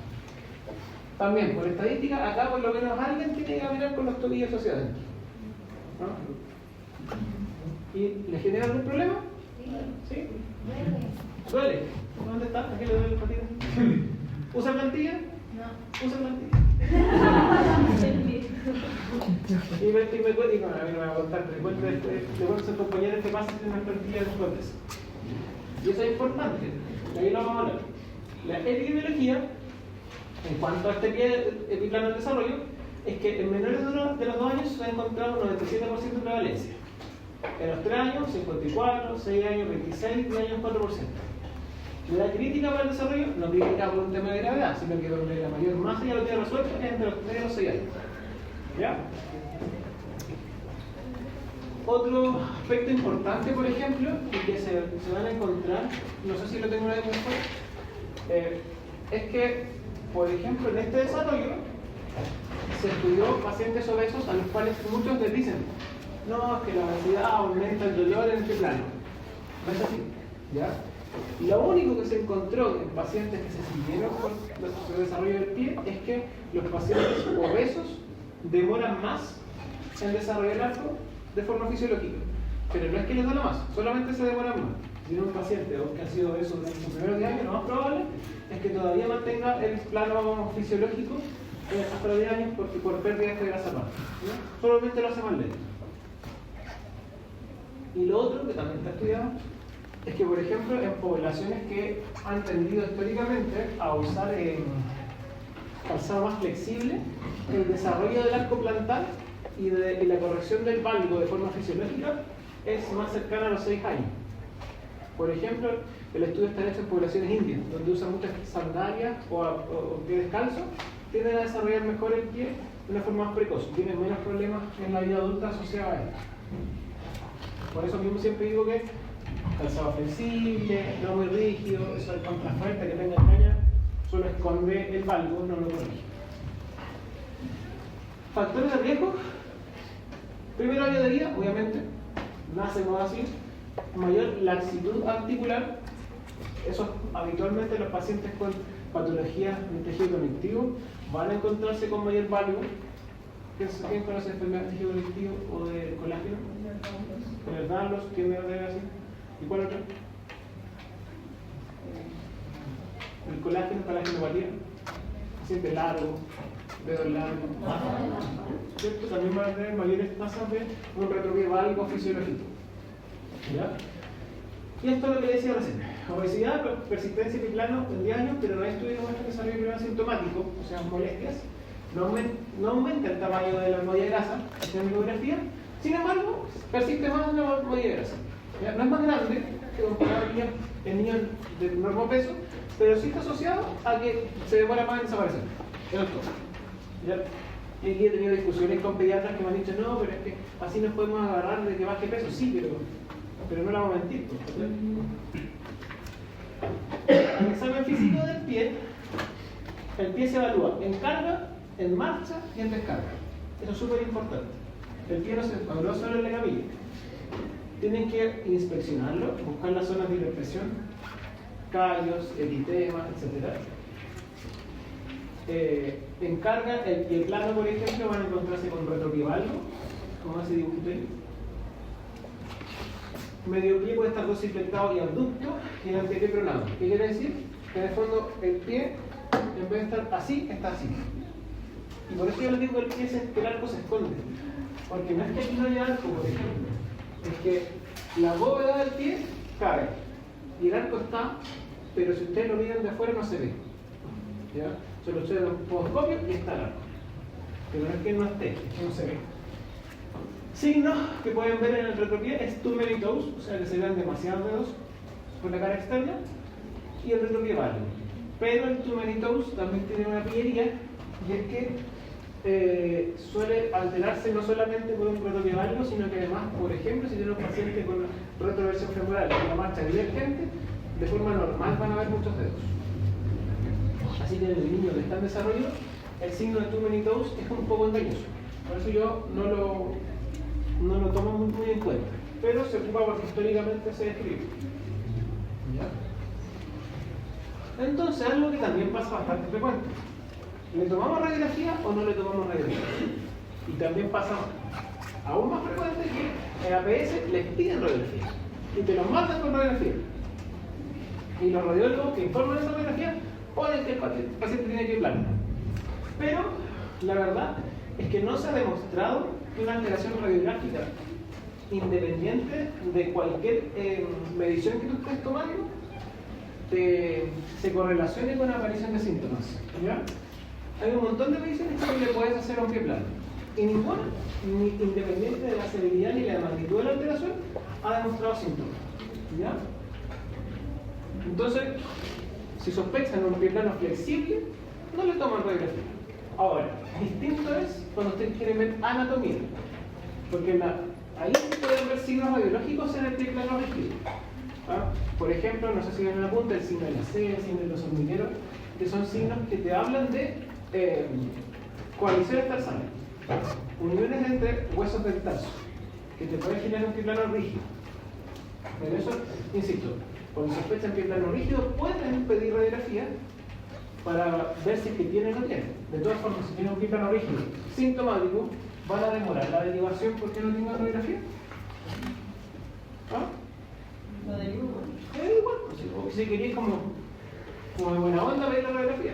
También, por estadística, acá por lo menos alguien tiene que caminar con los tobillos hacia adentro. ¿No? ¿Y le genera algún problema? ¿Sí? ¿Duele? ¿Dónde está? ¿A qué le duele el patito? ¿Usa plantilla? No. ¿Usa plantilla? y bueno, a mí no me va a contar, pero le cuento a sus compañeros que pasan en una plantilla de después. Y eso es importante, y ahí lo vamos a hablar. La epidemiología, en cuanto a este pie epiplano del desarrollo, es que en menores de los 2 años se ha encontrado un 97% de prevalencia. En los 3 años, 54, 6 años, 26, 10 años, 4%. La edad crítica para el desarrollo, no crítica por un tema de gravedad, sino que donde la mayor masa ya lo tiene resuelto es entre los 3 y los 6 años. ¿Ya? Otro aspecto importante, por ejemplo, y que se van a encontrar, no sé si lo tengo una vez mejor, es que, por ejemplo, en este desarrollo se estudió pacientes obesos a los cuales muchos les dicen, no, es que la obesidad aumenta el dolor en este plano. No es así, ¿ya? Lo único que se encontró en pacientes que se siguieron con el desarrollo del pie es que los pacientes obesos demoran más en desarrollar el arco de forma fisiológica. Pero no es que les duela más, solamente se demoran más. Si tiene un paciente que ha sido eso durante sus primeros 10 años, lo más probable es que todavía mantenga el plano fisiológico hasta los 10 años porque por pérdida de grasa mala. Solamente lo hace más lento. Y lo otro que también está estudiado es que, por ejemplo, en poblaciones que han tendido históricamente a usar calzado más flexible, el desarrollo del arco plantar y la corrección del valgo de forma fisiológica es más cercana a los 6 años. Por ejemplo, el estudio está hecho en poblaciones indias, donde usan muchas sandalias o pie descalzo, tienden a desarrollar mejor el pie de una forma más precoz, tienen menos problemas en la vida adulta asociados a esto. Por eso mismo siempre digo que calzado flexible, no muy rígido, eso de contrafuerte que tenga caña, solo esconde el valgo, no lo corrige. Factores de riesgo. Primer año de vida, obviamente, nacemos así. Mayor laxitud articular. Eso habitualmente los pacientes con patologías del tejido conectivo van a encontrarse con mayor valgo. ¿Quién conoce enfermedades de tejido conectivo o de colágeno? El Danlos, ¿quién me lo debe así? ¿Y cuál otro? El colágenopatía, siempre largo, dedos largos, ¿cierto? También va a tener mayores tasas de un retropie valgo fisiológico. ¿Ya? Y esto es lo que le decía recién. Obesidad, persistencia de plano en 10 años, pero no hay estudio que muestre desarrollo de problema asintomático, o sea, molestias. No aumenta el tamaño de la malla de grasa en ecografía, sin embargo, persiste más en la malla de grasa. ¿Ya? No es más grande que comparado en niños de normal peso, pero sí está asociado a que se demora más en desaparecer. Eso es todo. ¿Ya? Y aquí he tenido discusiones con pediatras que me han dicho, no, pero es que así nos podemos agarrar de que baje peso. Sí, pero no la vamos a mentir. En el examen físico del pie, el pie se evalúa en carga, en marcha y en descarga. Eso es súper importante. El pie no se evalúa solo en la camilla. Tienen que inspeccionarlo, buscar las zonas de hiperpresión, callos, eritema, etc. En carga, el pie plano, por ejemplo, van a encontrarse con retropievalgo, como ese dibujito ahí. Medio pie puede estar dorsiflectado y abducto, y el antepié pronado. ¿Qué quiere decir? Que en el fondo el pie, en vez de estar así, está así. Y por eso yo les digo que el arco se esconde. Porque no es que aquí no haya arco, por ejemplo. Es que la bóveda del pie cabe. Y el arco está, pero si ustedes lo miran de afuera no se ve. ¿Ya? Solo ustedes lo podoscopio y está el arco. Pero no es que no esté, es que no se ve. Signos que pueden ver en el retropié es too many toes, o sea que se ven demasiados dedos por la cara externa, y el retropié válido. Pero el too many toes también tiene una pillería, y es que suele alterarse no solamente por un retropié válido, sino que además, por ejemplo, si tiene un paciente con retroversión femoral y una marcha divergente, de forma normal van a haber muchos dedos. Así que en el niño que está en desarrollo, el signo de too many toes es un poco engañoso. Por eso yo no lo tomo muy en cuenta, pero se ocupa porque históricamente se describe. ¿Ya? Entonces, algo que también pasa bastante frecuente. ¿Le tomamos radiografía o no le tomamos radiografía? Y también pasa aún más frecuente que en APS les piden radiografía y te los mandan con radiografía. Y los radiólogos que informan de esa radiografía ponen que el paciente tiene que ir plano. Pero la verdad es que no se ha demostrado que una alteración radiográfica independiente de cualquier medición que tú estés tomando se correlacione con la aparición de síntomas. ¿Ya? Hay un montón de mediciones que le puedes hacer a un pie plano y ninguna, ni independiente de la severidad ni la magnitud de la alteración, ha demostrado síntomas. ¿Ya? Entonces, si sospechan un pie plano flexible, no le toman radiografía. Ahora, distinto es cuando ustedes quieren ver anatomía, porque ahí se pueden ver signos radiológicos en el pie plano rígido. ¿Ah? Por ejemplo, no sé si ven en la punta el signo de la C, el signo de los hormigueros, que son signos que te hablan de coaliciones tarsales, uniones entre huesos del tarso, que te pueden generar un pie plano rígido. Pero eso, insisto, cuando sospechan pie plano rígido, pueden pedir radiografía para ver si es que tiene o no tiene. De todas formas, si tiene un pie plano rígido sintomático, van a demorar la derivación porque no tenga radiografía. ¿Ah? Lo del Hugo. si queréis como de buena onda ver la radiografía.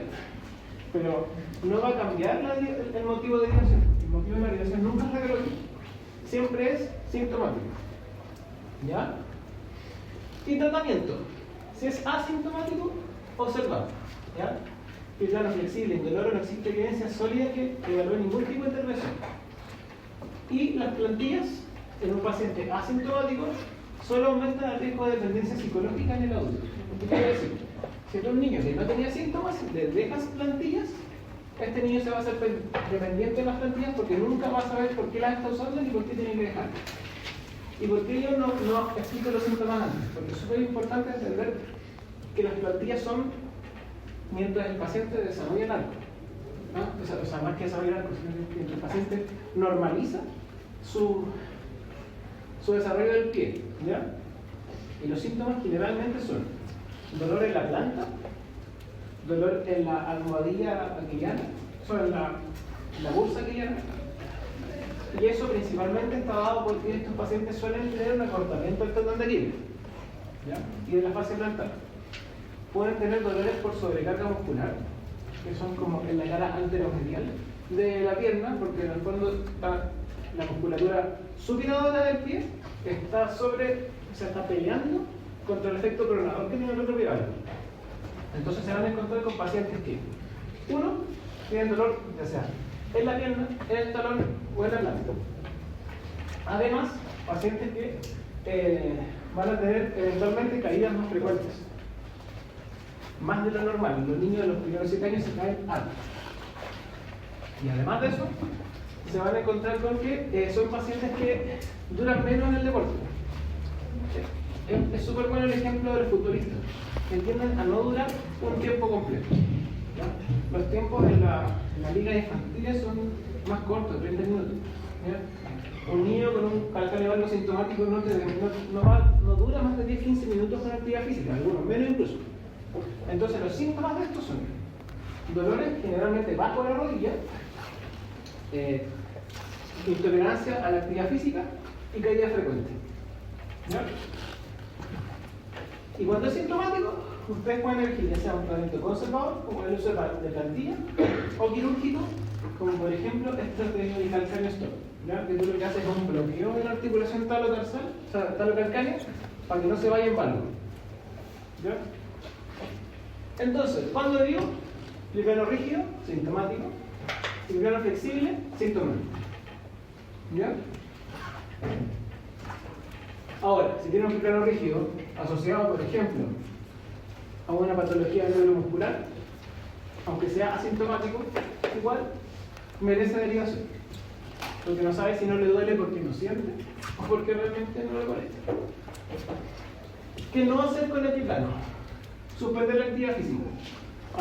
Pero no va a cambiar el motivo de irradiación. El motivo de la irradiación nunca es radiológico. Siempre es sintomático. ¿Ya? Y tratamiento. Si es asintomático, observar. ¿Ya? Plano flexible, indoloro, no existe evidencia sólida que evalúe ningún tipo de intervención. Y las plantillas en un paciente asintomático solo aumentan el riesgo de dependencia psicológica en el adulto. ¿Qué quiere decir? Si es un niño que no tenía síntomas, le dejas plantillas, este niño se va a hacer dependiente de las plantillas porque nunca va a saber por qué las está usando ni por qué tiene que dejarlas. ¿Y por qué yo no explico los síntomas antes? Porque es súper importante entender que las plantillas son mientras el paciente desarrolla algo. ¿No? O sea, más que desarrollar algo, sino que mientras el paciente normaliza su desarrollo del pie. ¿Ya? Y los síntomas generalmente son dolor en la planta, dolor en la almohadilla aquiliana, o sea, en la bursa aquiliana. Y eso principalmente está dado porque estos pacientes suelen tener un acortamiento del tendón de Aquiles, ¿ya? Y de la fascia plantar. Pueden tener dolores por sobrecarga muscular, que son como en la cara anteromedial de la pierna, porque en el fondo está la musculatura supinadora del pie está peleando contra el efecto pronador que tiene el otro pie. Entonces se van a encontrar con pacientes que, uno, tienen dolor ya sea en la pierna, en el talón o en la planta. Además, pacientes que van a tener eventualmente caídas más frecuentes, más de lo normal. Los niños de los primeros 7 años se caen altos. Y además de eso, se van a encontrar con que son pacientes que duran menos en el deporte. Es súper bueno el ejemplo de los futbolistas, que tienden a no durar un tiempo completo. ¿Ya? Los tiempos en la liga infantil son más cortos, 30 minutos. ¿Ya? Un niño con un calcaneo sintomático no dura más de 10-15 minutos con actividad física, algunos menos incluso. Entonces los síntomas de estos son dolores generalmente bajo la rodilla, intolerancia a la actividad física y caída frecuente. ¿Ya? Y cuando es sintomático, ustedes pueden elegir ya sea un tratamiento conservador, como el uso de plantilla, o quirúrgico, como por ejemplo este de calcáneo stop, ¿ya? Que tú lo que haces es un bloqueo de la articulación talotarsal, o sea, talocalcánea, para que no se vaya en valgo. ¿Ya? Entonces, cuando digo plano rígido, sintomático, y plano flexible, sintomático. ¿Ya? Ahora, si tiene un plano rígido asociado, por ejemplo, a una patología neuromuscular, aunque sea asintomático, igual merece derivación. Porque no sabe si no le duele porque no siente o porque realmente no le molesta. ¿Qué no hacer con el biplano? Suspender la actividad física.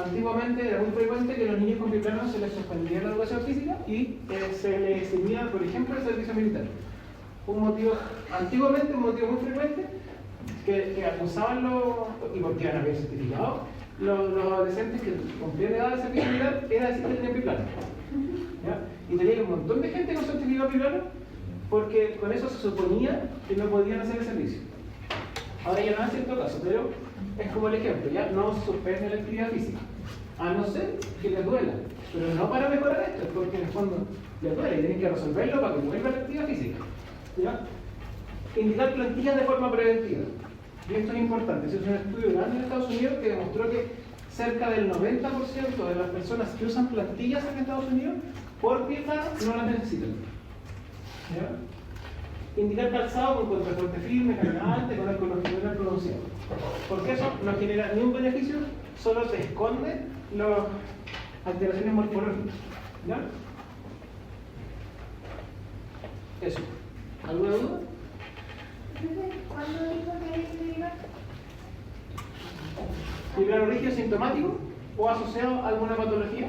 Antiguamente era muy frecuente que a los niños con biplano se les suspendía la educación física y se les eximía, por ejemplo, el servicio militar. Antiguamente un motivo muy frecuente que acusaban y porque iban a haber certificado los adolescentes que cumplían edad de servicio militar era decir que tenían biplano. ¿Ya? Y tenía un montón de gente con certificado biplano porque con eso se suponía que no podían hacer el servicio. Ahora ya no es cierto caso, pero es como el ejemplo, ya no suspende la actividad física, a no ser que les duela, pero no para mejorar esto, porque en el fondo les duele y tienen que resolverlo para que vuelva la actividad física. ¿Ya? Indicar plantillas de forma preventiva. Y esto es importante. Ese es un estudio grande en Estados Unidos que demostró que cerca del 90% de las personas que usan plantillas en Estados Unidos por biplano no las necesitan. ¿Ya? Indicar calzado con contrafuerte firme, carga alta y con el longitudinal pronunciado. Porque eso no genera ni un beneficio, solo se esconde las alteraciones morfológicas. ¿Ya? Eso. ¿Alguna duda? ¿Cuándo dijo que hay que derivar? Biplano rígido sintomático o asociado a alguna patología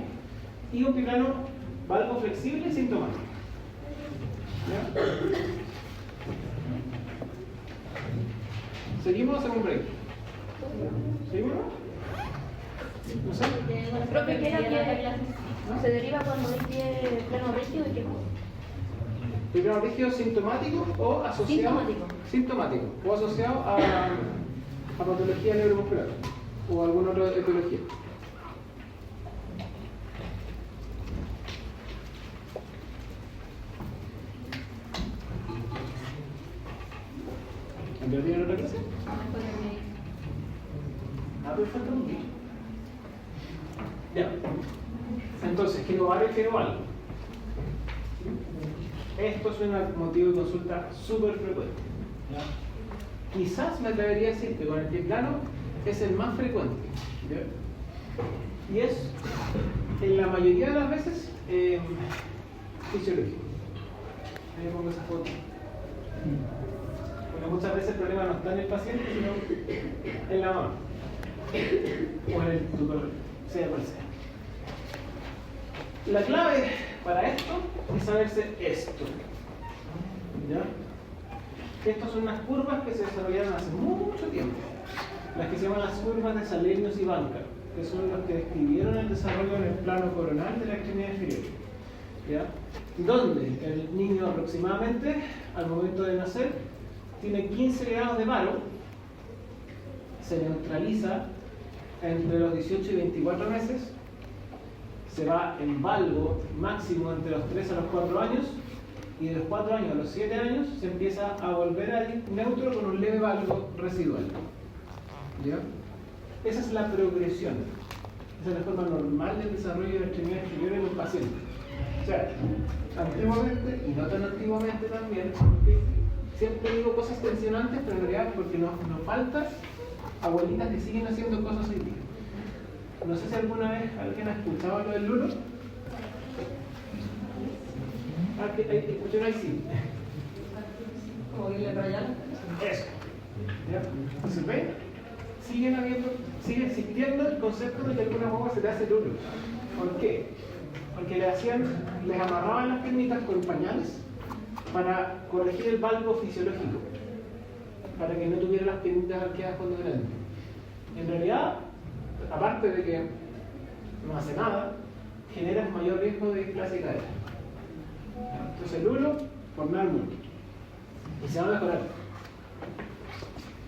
y un biplano valgo flexible sintomático. ¿Ya? ¿Seguimos o hacemos un break? ¿Seguimos? No sé. Profe, ¿qué era que se deriva cuando hay pie plano rígido y qué cosa? Biplano rígido sintomático o asociado Sintomático. Sintomático o asociado a a patología neuromuscular o alguna otra etiología. ¿Entonces tienen otra clase? Después de medir. Ah, perfecto, muy bien. Ya. Entonces, genovario y genovalgo. Esto es un motivo de consulta súper frecuente. ¿Ya? Quizás me atrevería a decir que con el pie plano es el más frecuente. ¿Ya? Y es, en la mayoría de las veces, fisiológico. Ahí pongo esa foto. Porque muchas veces el problema no está en el paciente, sino en la mamá. O en el tutor, sea cual sea. La clave para esto es saberse esto. ¿Ya? Estas son unas curvas que se desarrollaron hace mucho tiempo. Las que se llaman las curvas de Salenius y Bankart, que son los que describieron el desarrollo en el plano coronal de la extremidad inferior. ¿Ya? Donde el niño aproximadamente, al momento de nacer, tiene 15 grados de varo, se neutraliza entre los 18 y 24 meses, se va en valgo máximo entre los 3 a los 4 años, y de los 4 años a los 7 años se empieza a volver a ir neutro con un leve valgo residual. ¿Ya? Esa es la progresión. Esa es la forma normal del desarrollo de la extremidad inferior en un paciente. O sea, antiguamente, y no tan antiguamente también, porque siempre digo cosas tensionantes, pero en realidad porque nos falta abuelitas que siguen haciendo cosas hoy día. No sé si alguna vez alguien ha escuchado lo del lulo. ¿Escucharon ahí? Sí. Como Guillermo Rayán. Eso. ¿Ya? ¿Se ve? Sigue existiendo el concepto de que alguna guagua se le hace lulo. ¿Por qué? Porque les amarraban las piernitas con pañales para corregir el valgo fisiológico, para que no tuviera las piernitas arqueadas cuando grande. En realidad, aparte de que no hace nada, genera el mayor riesgo de displasia de cadera. Entonces el lulo, por nada al mundo. Y se va a mejorar.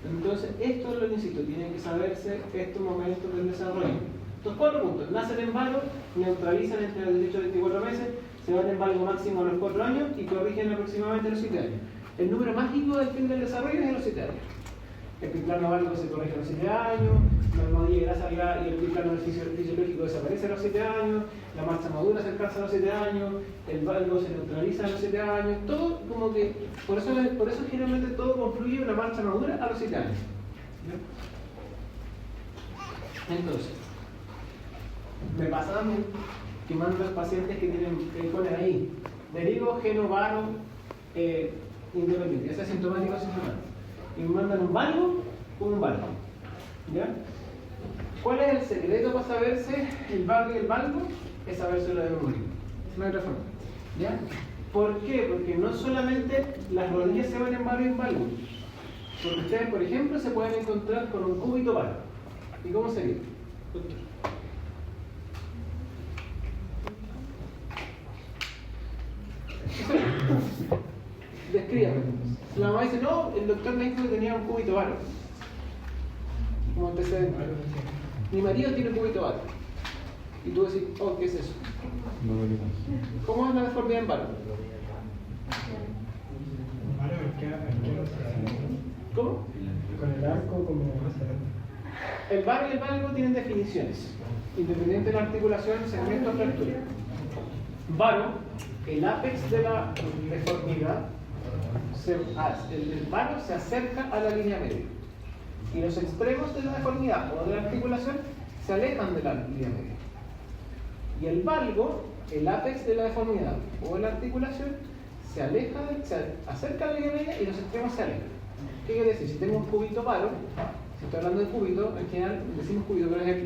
Entonces, esto es lo que insisto, tienen que saberse estos momentos del desarrollo. Estos 4 puntos: nacen en valgo, neutralizan entre los 18 y 24 meses, se van en valgo máximo a los 4 años y corrigen aproximadamente a los 7 años. El número mágico del fin del desarrollo es a los 7 años. El piplano valgo se corrige a los 7 años, la almohadilla grasa y el piplano fisiológico desaparece a los 7 años, la marcha madura se alcanza a los 7 años, el valgo se neutraliza a los 7 años, todo como que, por eso generalmente todo confluye en una marcha madura a los 7 años. ¿Ya? Entonces, me pasa a mí que mando a los pacientes que ponen ahí derivo, geno, varo, independiente, ya sea sintomático o asintomático, y me mandan un valgo, ¿ya? ¿Cuál es el secreto para saberse el varo y el valgo? Es saberse la de memoria. No hay otra forma. ¿Ya? ¿Por qué? Porque no solamente las rodillas se van en varo y en valgo. Porque ustedes, por ejemplo, se pueden encontrar con un cúbito varo. ¿Y cómo sería? Descríbame. La mamá dice, no, el doctor me dijo que tenía un cúbito varo. Como antecedente. Mi marido tiene un cúbito varo. Y tú decís, oh, ¿qué es eso? ¿Cómo es la deformidad en varo? ¿Cómo? Con el arco como El varo y el valgo tienen definiciones, independiente de la articulación, segmento o fractura. Varo, el ápex de la deformidad, el varo se acerca a la línea media. Y los extremos de la deformidad o de la articulación se alejan de la línea media. Y el valgo, el ápex de la deformidad o de la articulación, se acerca a la línea media y los extremos se alejan. ¿Qué quiere decir? Si tengo un cúbito varo, si estoy hablando de cúbito, en general decimos cúbito, pero es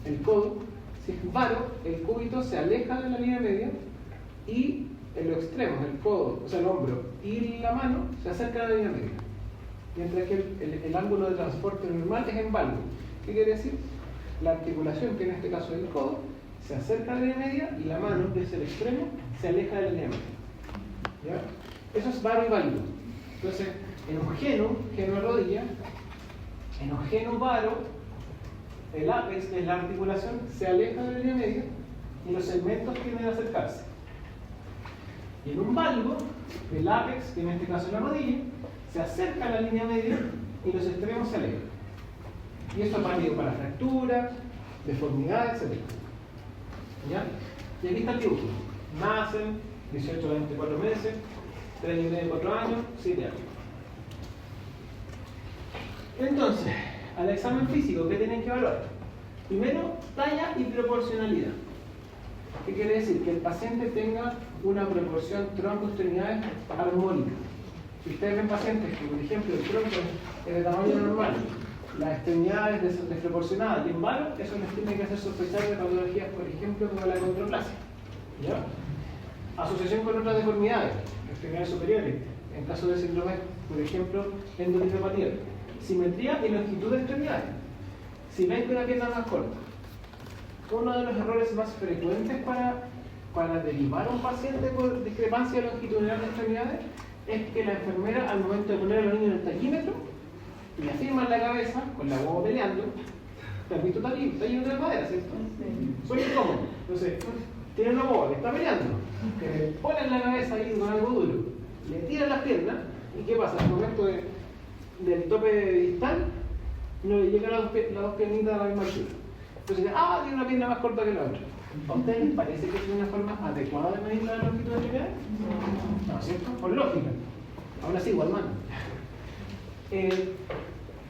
el codo. Si es varo, el cúbito se aleja de la línea media y en los extremos, el codo, o sea el hombro y la mano, se acercan a la línea media. Mientras que el ángulo de transporte normal es en valgo. ¿Qué quiere decir? La articulación, que en este caso es el codo, se acerca a la línea media y la mano, que es el extremo, se aleja de la línea media. ¿Ya? Eso es varo y valgo. Entonces, en un geno de rodilla, En ojeno varo, el ápex, que es la articulación, se aleja de la línea media y los segmentos tienden a acercarse. Y en un valgo, el ápex, que en este caso es la rodilla, se acerca a la línea media y los extremos se alejan. Y esto es válido para fracturas, deformidades, etc. ¿Ya? Y aquí está el dibujo. Nacen, 18 a 24 meses, 3 y medio, 4 años, 7 años. Entonces, al examen físico, ¿qué tienen que evaluar? Primero, talla y proporcionalidad. ¿Qué quiere decir? Que el paciente tenga una proporción tronco-extremidades armónica. Si ustedes ven pacientes que, por ejemplo, el tronco es de tamaño normal, las extremidades desproporcionadas y en varo, eso les tiene que hacer sospechar de patologías, por ejemplo, como la condroplasia. ¿Ya? Asociación con otras deformidades, extremidades superiores, en caso de síndrome, por ejemplo, endoteliopatía. Simetría y longitud de extremidades. Si ven que una pierna más corta, uno de los errores más frecuentes para derivar a un paciente por discrepancia longitudinal de extremidades es que la enfermera, al momento de poner a los niños en el tallímetro, le afirman la cabeza con la guagua peleando. ¿Te has visto tallímetro de madera, cierto? Suena incómodo. Entonces, tiene una guagua que está peleando, que le ponen la cabeza ahí con algo duro, le tiran las piernas, ¿y qué pasa? Al momento del tope distal, no le llegan las dos piernitas a la misma altura. Entonces, tiene una pierna más corta que la otra. ¿A ustedes les parece que es una forma adecuada de medir la longitud de extremidades? No, ¿cierto? Por lógica. Aún así, igual mano.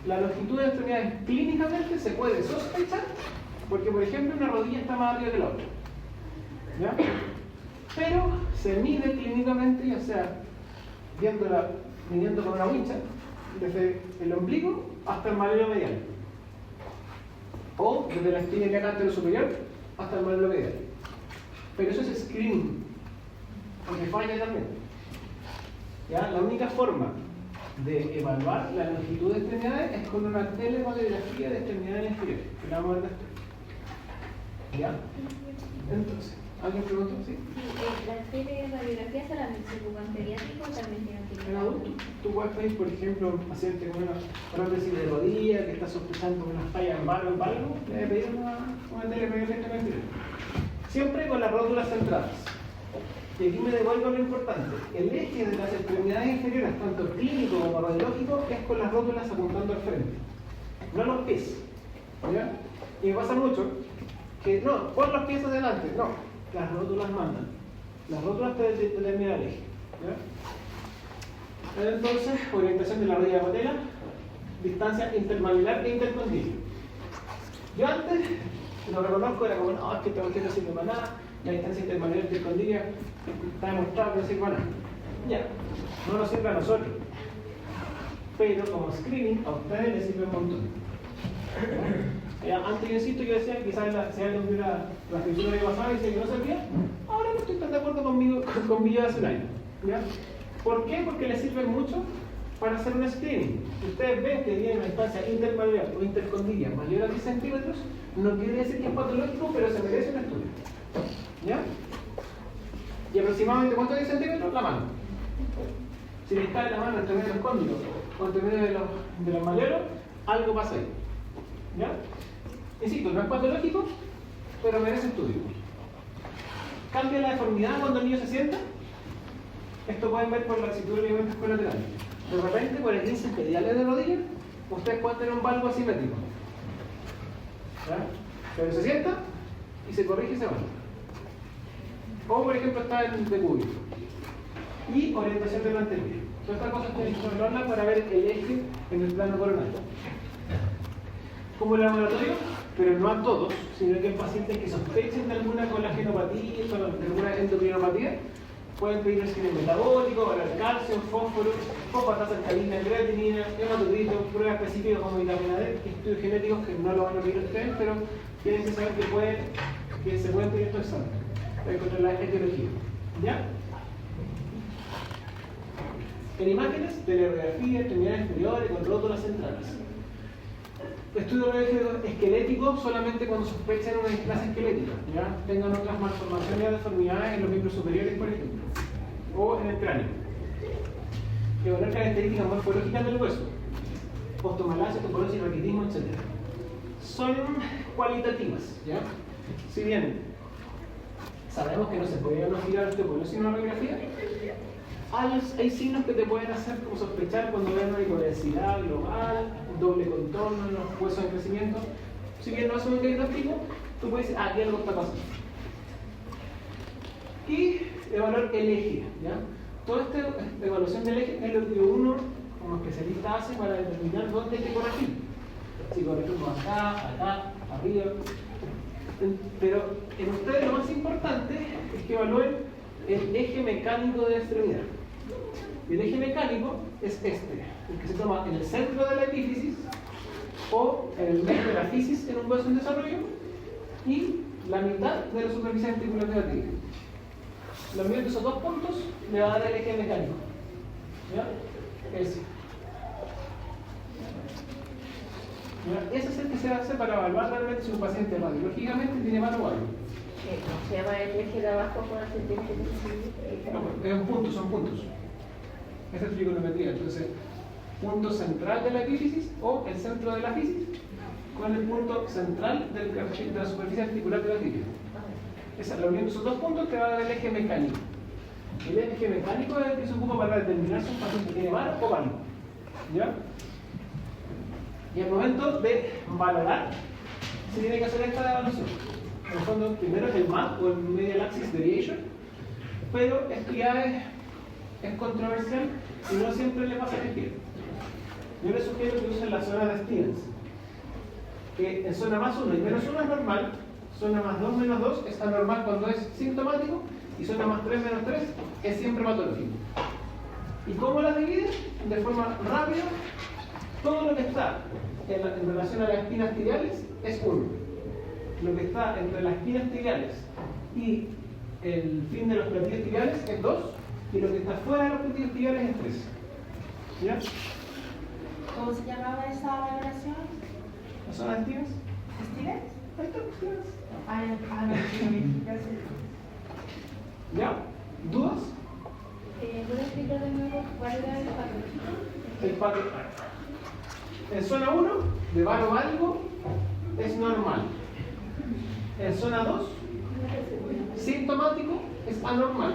La longitud de extremidades clínicamente se puede sospechar porque, por ejemplo, una rodilla está más arriba que la otra. ¿Ya? Pero se mide clínicamente, ya sea midiendo con una wincha, desde el ombligo hasta el maleo medial. O desde la espina ilíaca anterosuperior hasta el maleo medial. Pero eso es screening, porque falla también. ¿Ya? La única forma de evaluar la longitud de extremidades es con una teleradiografía de extremidades inferiores, que la vamos a ver después. ¿Ya? Entonces, ¿alguien preguntó? ¿Sí? ¿La teleradiografía solamente se ocupa en pediátrico o también tiene que En adulto, tú puedes pedir, por ejemplo, un paciente con una prótesis de rodilla que está sospechando una falla en varo o en valgo, le debe pedir una teleradiografía inferior. Siempre con las rótulas centradas. Y aquí me devuelvo lo importante. El eje de las extremidades inferiores, tanto clínico como radiológico, es con las rótulas apuntando al frente. No los pies. ¿Ya? Y me pasa mucho que, no, pon los pies adelante. No, las rótulas mandan. Las rótulas te determinan el eje. ¿Ya? Entonces, orientación de la rodilla de patela, distancia intermanular e intercondilio. Yo antes, lo reconozco, era como, no, es que esta cuestión no sirve para nada. La distancia intermanular e intercondilio está demostrado que no sirve para nada. Ya, no nos sirve a nosotros. Pero como screening, a ustedes les sirve un montón. Antes, insisto, yo decía, quizás si alguien vio la escritura que pasaba y decía que no servía, ahora no estoy tan de acuerdo con mi yo de hace un año. ¿Ya? ¿Por qué? Porque les sirve mucho para hacer un screening. Si ustedes ven que tiene una distancia intermanular o intercondilia mayor a 10 centímetros, no quiere decir que es patológico, pero se merece un estudio. ¿Ya? ¿Y aproximadamente cuánto es 10 centímetros? La mano. Si les cae la mano entre medio de los cóndilos o entre medio de los maleros, algo pasa ahí. ¿Ya? Insisto, no es patológico, pero merece estudio. ¿Cambia la deformidad cuando el niño se sienta? Esto pueden ver por la actitud de ligamentos colaterales. De repente, por el índice mediales de rodilla, ustedes pueden tener un valgo asimétrico. ¿Ya? Pero se sienta y se corrige ese valgo. O, por ejemplo, está en decúbito. Y orientación del anterior. Todas estas cosas tienen que controlarlas para ver el eje en el plano coronal. Como el laboratorio, pero no a todos, sino que en pacientes que sospechen de alguna colagenopatía, de alguna endocrinopatía, pueden pedir el cine metabólico, valorar calcio, fósforo, fosfatasa alcalina, creatinina, hematocrito, pruebas específicas como vitamina D, estudios genéticos que no lo van a pedir ustedes, pero tienen que saber que se pueden pedir estos exámenes para encontrar la etiología. ¿Ya? En imágenes, teleradiografía, extremidades exteriores con rótulas centrales. Estudio esquelético solamente cuando sospechen una displasia esquelética, ¿ya? Tengan otras malformaciones o deformidades en los miembros superiores, por ejemplo, o en el cráneo. Evaluar características morfológicas del hueso. osteomalacia, osteoporosis, raquitismo, etc. Son cualitativas, ¿ya? Si bien sabemos que no se puede diagnosticar osteoporosis en una radiografía, hay signos que te pueden hacer como sospechar cuando ven una hipodensidad global, doble contorno en los huesos en crecimiento. Si bien no hace un diagnóstico, tú puedes decir, aquí algo está pasando. Y evaluar el eje, ¿ya? Toda esta evaluación del eje es lo que uno, como especialista, hace para determinar dónde hay que corregir. Si corregimos acá, acá, arriba. Pero en ustedes lo más importante es que evalúen el eje mecánico de la extremidad. Y el eje mecánico es este, el que se toma en el centro de la epífisis o en el medio de la fisis en un hueso en desarrollo y la mitad de la superficie articular de la tibia. La unión de esos dos puntos le va a dar el eje mecánico. ¿Ya? Ese. ¿Ya? Ese es el que se hace para evaluar realmente si un paciente radiológicamente tiene mano o algo. ¿Se llama el eje de abajo con ascendente? No, es un punto, son puntos. Esa es trigonometría. Entonces, punto central de la epífisis o el centro de la fisis con el punto central de la superficie articular de la tibia. Esa, la unión de esos dos puntos te va a dar el eje mecánico. El eje mecánico es el que se ocupa para determinar si un paciente tiene mano o pánico. ¿Ya? Y al momento de valorar, se tiene que hacer esta evaluación. En el fondo, primero es el MAP o el Medial Axis Deviation, pero esto ya es controversial y no siempre le pasa a elegir. Yo les sugiero que usen la zona de Stevens, que en zona más 1 y menos 1 es normal, zona más 2 menos 2 es anormal cuando es sintomático y zona más 3 menos 3 es siempre patológico. ¿Y cómo las dividen? De forma rápida, todo lo que está en relación a las espinas tibiales es 1. Lo que está entre las espinas tibiales y el fin de los platillos tibiales es 2 y lo que está fuera de los platillos tibiales es 3. ¿Ya? ¿Cómo se llamaba esa valoración? ¿La zona de Stevens? ¿Stevens? Ahí está, Stevens. No, gracias. ¿Ya? ¿Dudas? ¿Puedo explicar de nuevo cuál era el patrón? El patrón. En zona 1, de varo válvulo, es normal. En zona 2, sintomático, es anormal.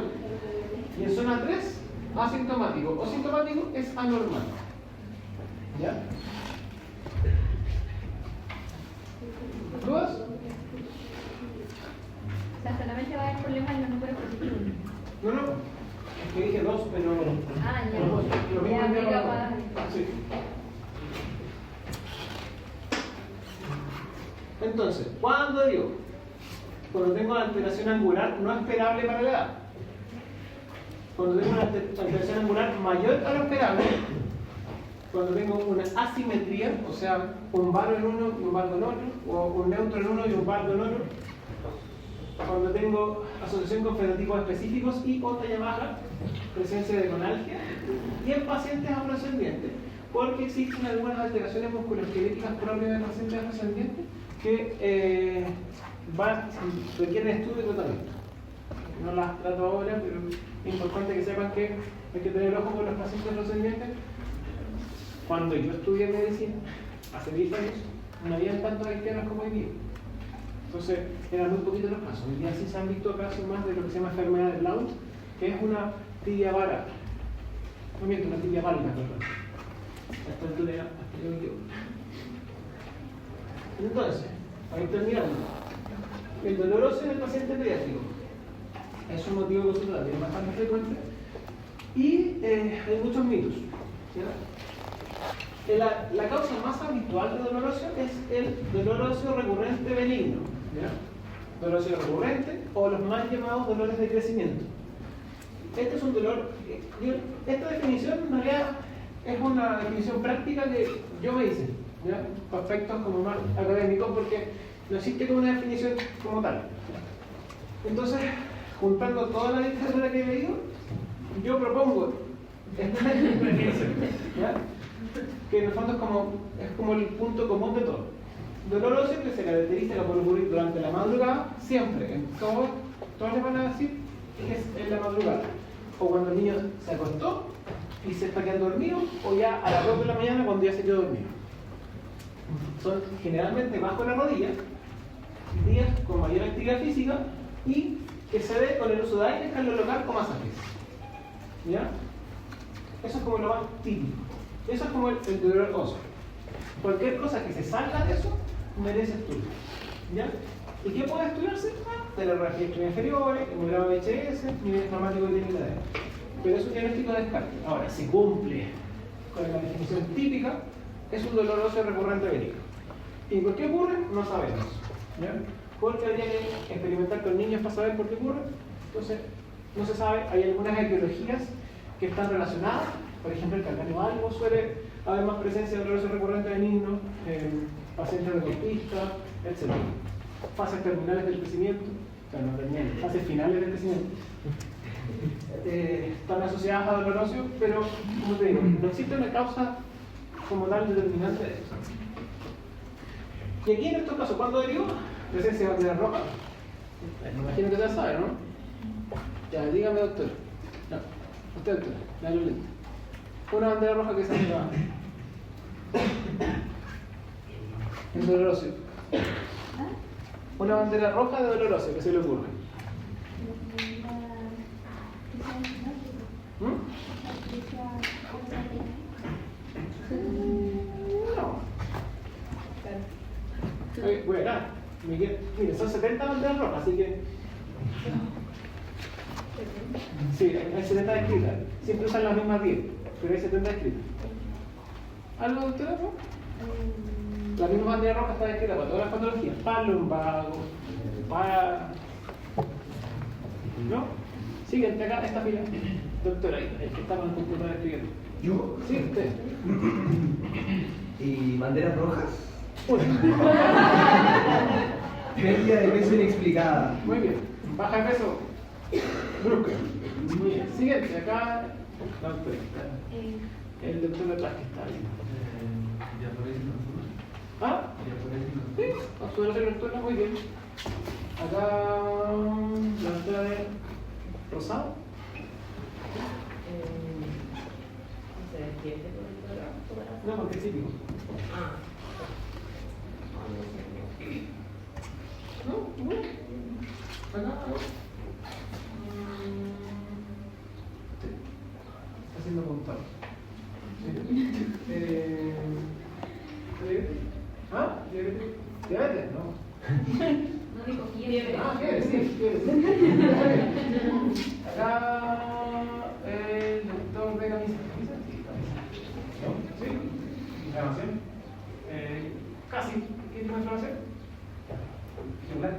Y en zona 3, asintomático o sintomático, es anormal. ¿Ya? ¿Dudas? O sea, solamente va a haber problemas en los números positivos. No, no. Es que dije 2, pero... Ah, ya. Lo mismo Ya, en mira, diagonal. va. Sí. Entonces, ¿cuándo digo? Cuando tengo una alteración angular no esperable para la edad. Cuando tengo una alteración angular mayor a lo esperable. Cuando tengo una asimetría, o sea, un varo en uno y un bardo en otro, o un neutro en uno y un bardo en otro. Cuando tengo asociación con fenotipos específicos y o talla baja, presencia de gonalgia, y en pacientes afrodescendientes, porque existen algunas alteraciones musculoesqueléticas propias de pacientes afrodescendientes que requieren estudio y tratamiento. No las trato ahora, pero es importante que sepan que hay que tener ojo con los pacientes afrodescendientes. Cuando yo estudié medicina, hace 10 años, no había tantos haitianos como hoy día. Entonces, eran muy poquitos los casos. Hoy día sí se han visto casos más de lo que se llama enfermedad de Blount, que es una tibia vara. No miento, una tibia válida, perdón. Esta altura era hasta yo me equivoco. Entonces, para ir terminando, el dolor óseo en el paciente pediátrico es un motivo consultado, es bastante frecuente y hay muchos mitos. La causa más habitual de dolor óseo es el dolor óseo recurrente benigno. ¿Ya? Dolor óseo recurrente o los mal llamados dolores de crecimiento. Este es un dolor. Esta definición en realidad es una definición práctica que yo me hice, ¿ya? Para efectos como más académicos, porque no existe como una definición como tal. Entonces, juntando toda la literatura que he leído, yo propongo esta definición, ¿ya? Que en el fondo es como el punto común de todo. Dolor óseo que se caracteriza por ocurrir durante la madrugada, siempre, en todos les van a decir que es en la madrugada. O cuando el niño se acostó, y se está quedando dormido, o ya a las 2 de la mañana cuando ya se quedó dormido. Son generalmente bajo la rodilla, días con mayor actividad física y que se ve con el uso de aire, calor local o masajes. ¿Ya? Eso es como lo más típico. Eso es como el dolor óseo. Cualquier cosa que se salga de eso merece estudio. ¿Ya? ¿Y qué puede estudiarse? Telerradiología inferior, hemograma VHS, nivel traumático de tiene la edad. Pero es un diagnóstico de descarte. Ahora, si cumple con la definición típica, es un dolor óseo recurrente verídico. ¿Y por qué ocurre? No sabemos. ¿Ya? Porque habría que experimentar con niños para saber por qué ocurre. Entonces, no se sabe. Hay algunas etiologías que están relacionadas. Por ejemplo, el calcáneo valgo suele haber más presencia de dolor óseo recurrente benigno, pacientes deportistas, etc. Fases terminales del crecimiento, claro, no terminales, fases finales del crecimiento. Están asociadas a dolor óseo, pero, como te digo, no existe una causa como tal determinante de eso. Y aquí en estos casos, ¿cuándo derivó? Presencia de bandera roja. Me imagino que ya sabe, ¿no? Ya, dígame, doctor. No, usted, doctor, dale lento. Una bandera roja que se activa. El dolor óseo. Una bandera roja de dolor óseo, ¿qué se le ocurre? No. Bueno, mire, son 70 banderas rojas, así que. Sí, hay 70 escritas. Siempre usan las mismas 10, pero hay 70 escritas. ¿Algo de ustedes, no? La misma bandera roja está escrita para todas las patologías. Para lumbago, para. ¿No? Siguiente acá, esta fila. Doctora, el que está con el computador escribiendo. ¿Yo? Sí, usted. ¿Y banderas rojas? Una. Pérdida de peso inexplicada. Muy bien. Baja de peso. Brusca. Muy bien. Siguiente, acá. La doctora. El doctor de atrás que está ahí. ¿Ya aparece la zona? ¿Ah? ¿Ya aparece la zona? Sí, observación nocturna, muy bien. Acá la doctora de rosado. ¿Se despierte por el dolor? No, porque es típico. Ah. No, no. Acá. Está haciendo contado. ¿Diabetes? ¿Ah? ¿Diabetes? ¿Diabetes? No. No digo fiebre. Ah, fiebre, sí, fiebre. Acá el doctor de camisa. ¿Camisa? Sí, camisa. ¿No? ¿Sí? ¿Inflamación? Casi. ¿Qué tipo de inflamación? Articular.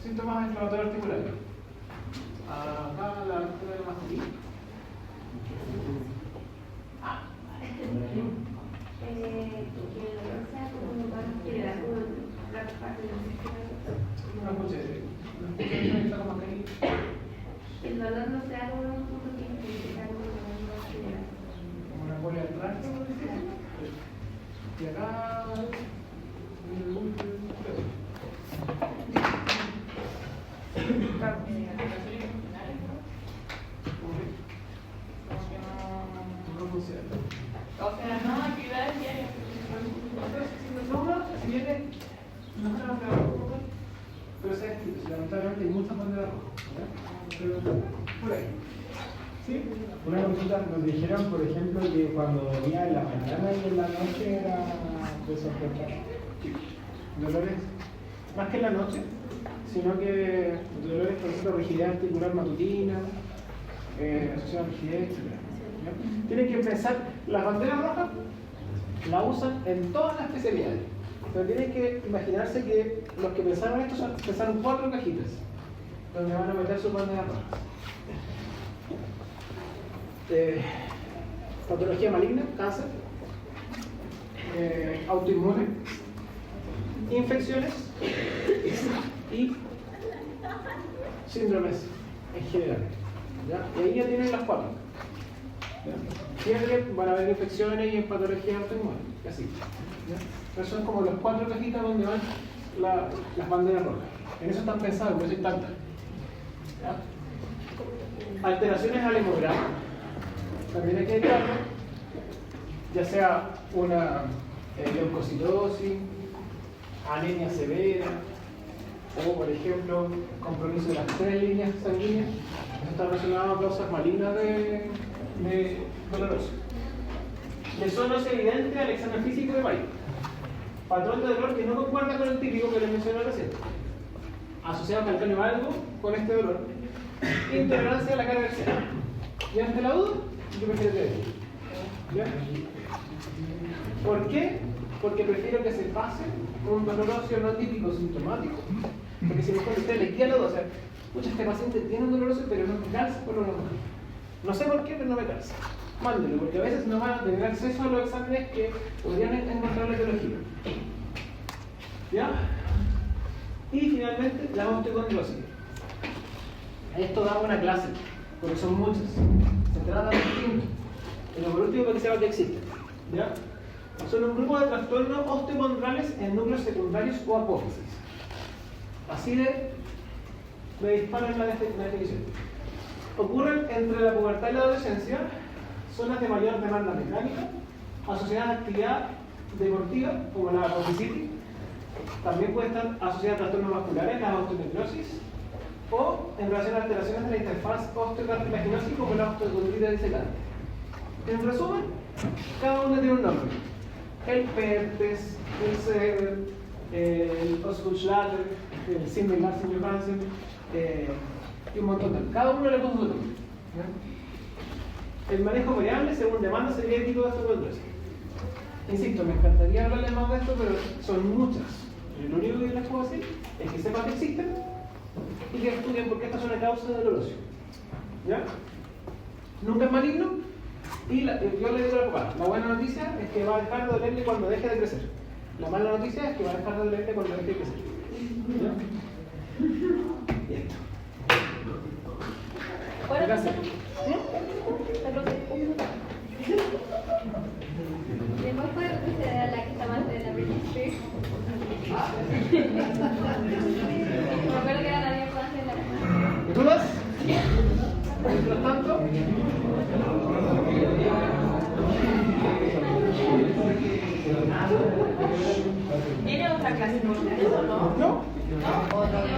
Síntomas inflamatorios articulares. Acá la altura de masculino. Que el dolor sea como un lugar general, como la parte de No escuché. No escuché, está como acá. el dolor no sea como un punto que sea como un lugar general. Como una bola de tracto. Y acá. No funciona. O sea, no, actividades diarias. Si viene, no se van a quedar rojas, pero se ha escrito, lamentablemente hay muchas banderas rojas. Pero por ahí. ¿Sí? Una consulta, nos dijeron, por ejemplo, que cuando venía en la mañana y en la noche era de sospechar. Dolores, más que en la noche, sino que dolores, por ejemplo, rigidez articular matutina, asociación a rigidez, etc. ¿Ya? Tienen que pensar, las banderas rojas la usan en todas las especialidades. Pero tienen que imaginarse que los que pensaron esto pensaron 4 cajitas donde van a meter sus banderas rojas. Patología maligna, cáncer, autoinmune, infecciones y síndromes en general. ¿Ya? Y ahí ya tienen las 4. Siempre van a haber infecciones y patologías autoinmunes, así. ¿Ya? Pero son como las 4 cajitas donde van las banderas rojas. En eso están pensadas, por eso hay tantas. ¿Ya? Alteraciones al hemograma. también hay que evitarlo, ya sea una leucocitosis, anemia severa, o por ejemplo, compromiso de las 3 líneas sanguíneas. Eso está relacionado a causas malignas de doloroso. Eso no es evidente al examen físico de Bayer. Patrón de dolor que no concuerda con el típico que les mencioné recién. Asociado a calcáneo algo con este dolor. Intolerancia a la carga externa. ¿Y ante la duda? Yo prefiero que ¿ya? ¿Por qué? Porque prefiero que se pase un dolor óseo no típico sintomático. Porque si después usted le guía la duda, o sea, pucha, este paciente tiene un dolor óseo, pero no me calza por lo normal. No sé por qué, pero no me calza. Mándelo, porque a veces no van a tener acceso a los exámenes que podrían encontrar la etiología. ¿Ya? Y finalmente, la osteocondrosis. Esto da una clase, porque son muchas. Se trata de distintos. Pero por último, para que sepa que existen. ¿Ya? Son un grupo de trastornos osteocondrales en núcleos secundarios o apófisis. Así me disparo en la definición. Ocurren entre la pubertad y la adolescencia, zonas de mayor demanda mecánica, asociadas a actividad deportiva, como la apofisitis. También puede estar asociada a trastornos vasculares, la osteonecrosis, o en relación a alteraciones de la interfaz osteocartilaginosa, como la osteocondritis disecante. En resumen, cada uno tiene un nombre. El Pertes, el Sever, el Osgood-Schlatter, el Simmel-Larsen-Johansen, y un montón de. Cada uno le puso su nombre. El manejo variable según demanda sería ético de osteocondrosis. Insisto, me encantaría hablarles más de esto, pero son muchas. Lo único que les puedo decir es que sepan que existen y que estudien porque esta es una causa de dolor óseo. ¿Ya? Nunca es maligno y yo le digo a la papá, la buena noticia es que va a dejar de dolerle cuando deje de crecer. La mala noticia es que va a dejar de dolerle cuando deje de crecer. ¿Ya? Y esto. Gracias. Después puede proceder a la que está más de la Britney Spears. Me acuerdo que era la misma clase de la. ¿Dudas? Mientras tanto. ¿Tiene otra clase por eso, no? ¿No? ¿No? ¿O no?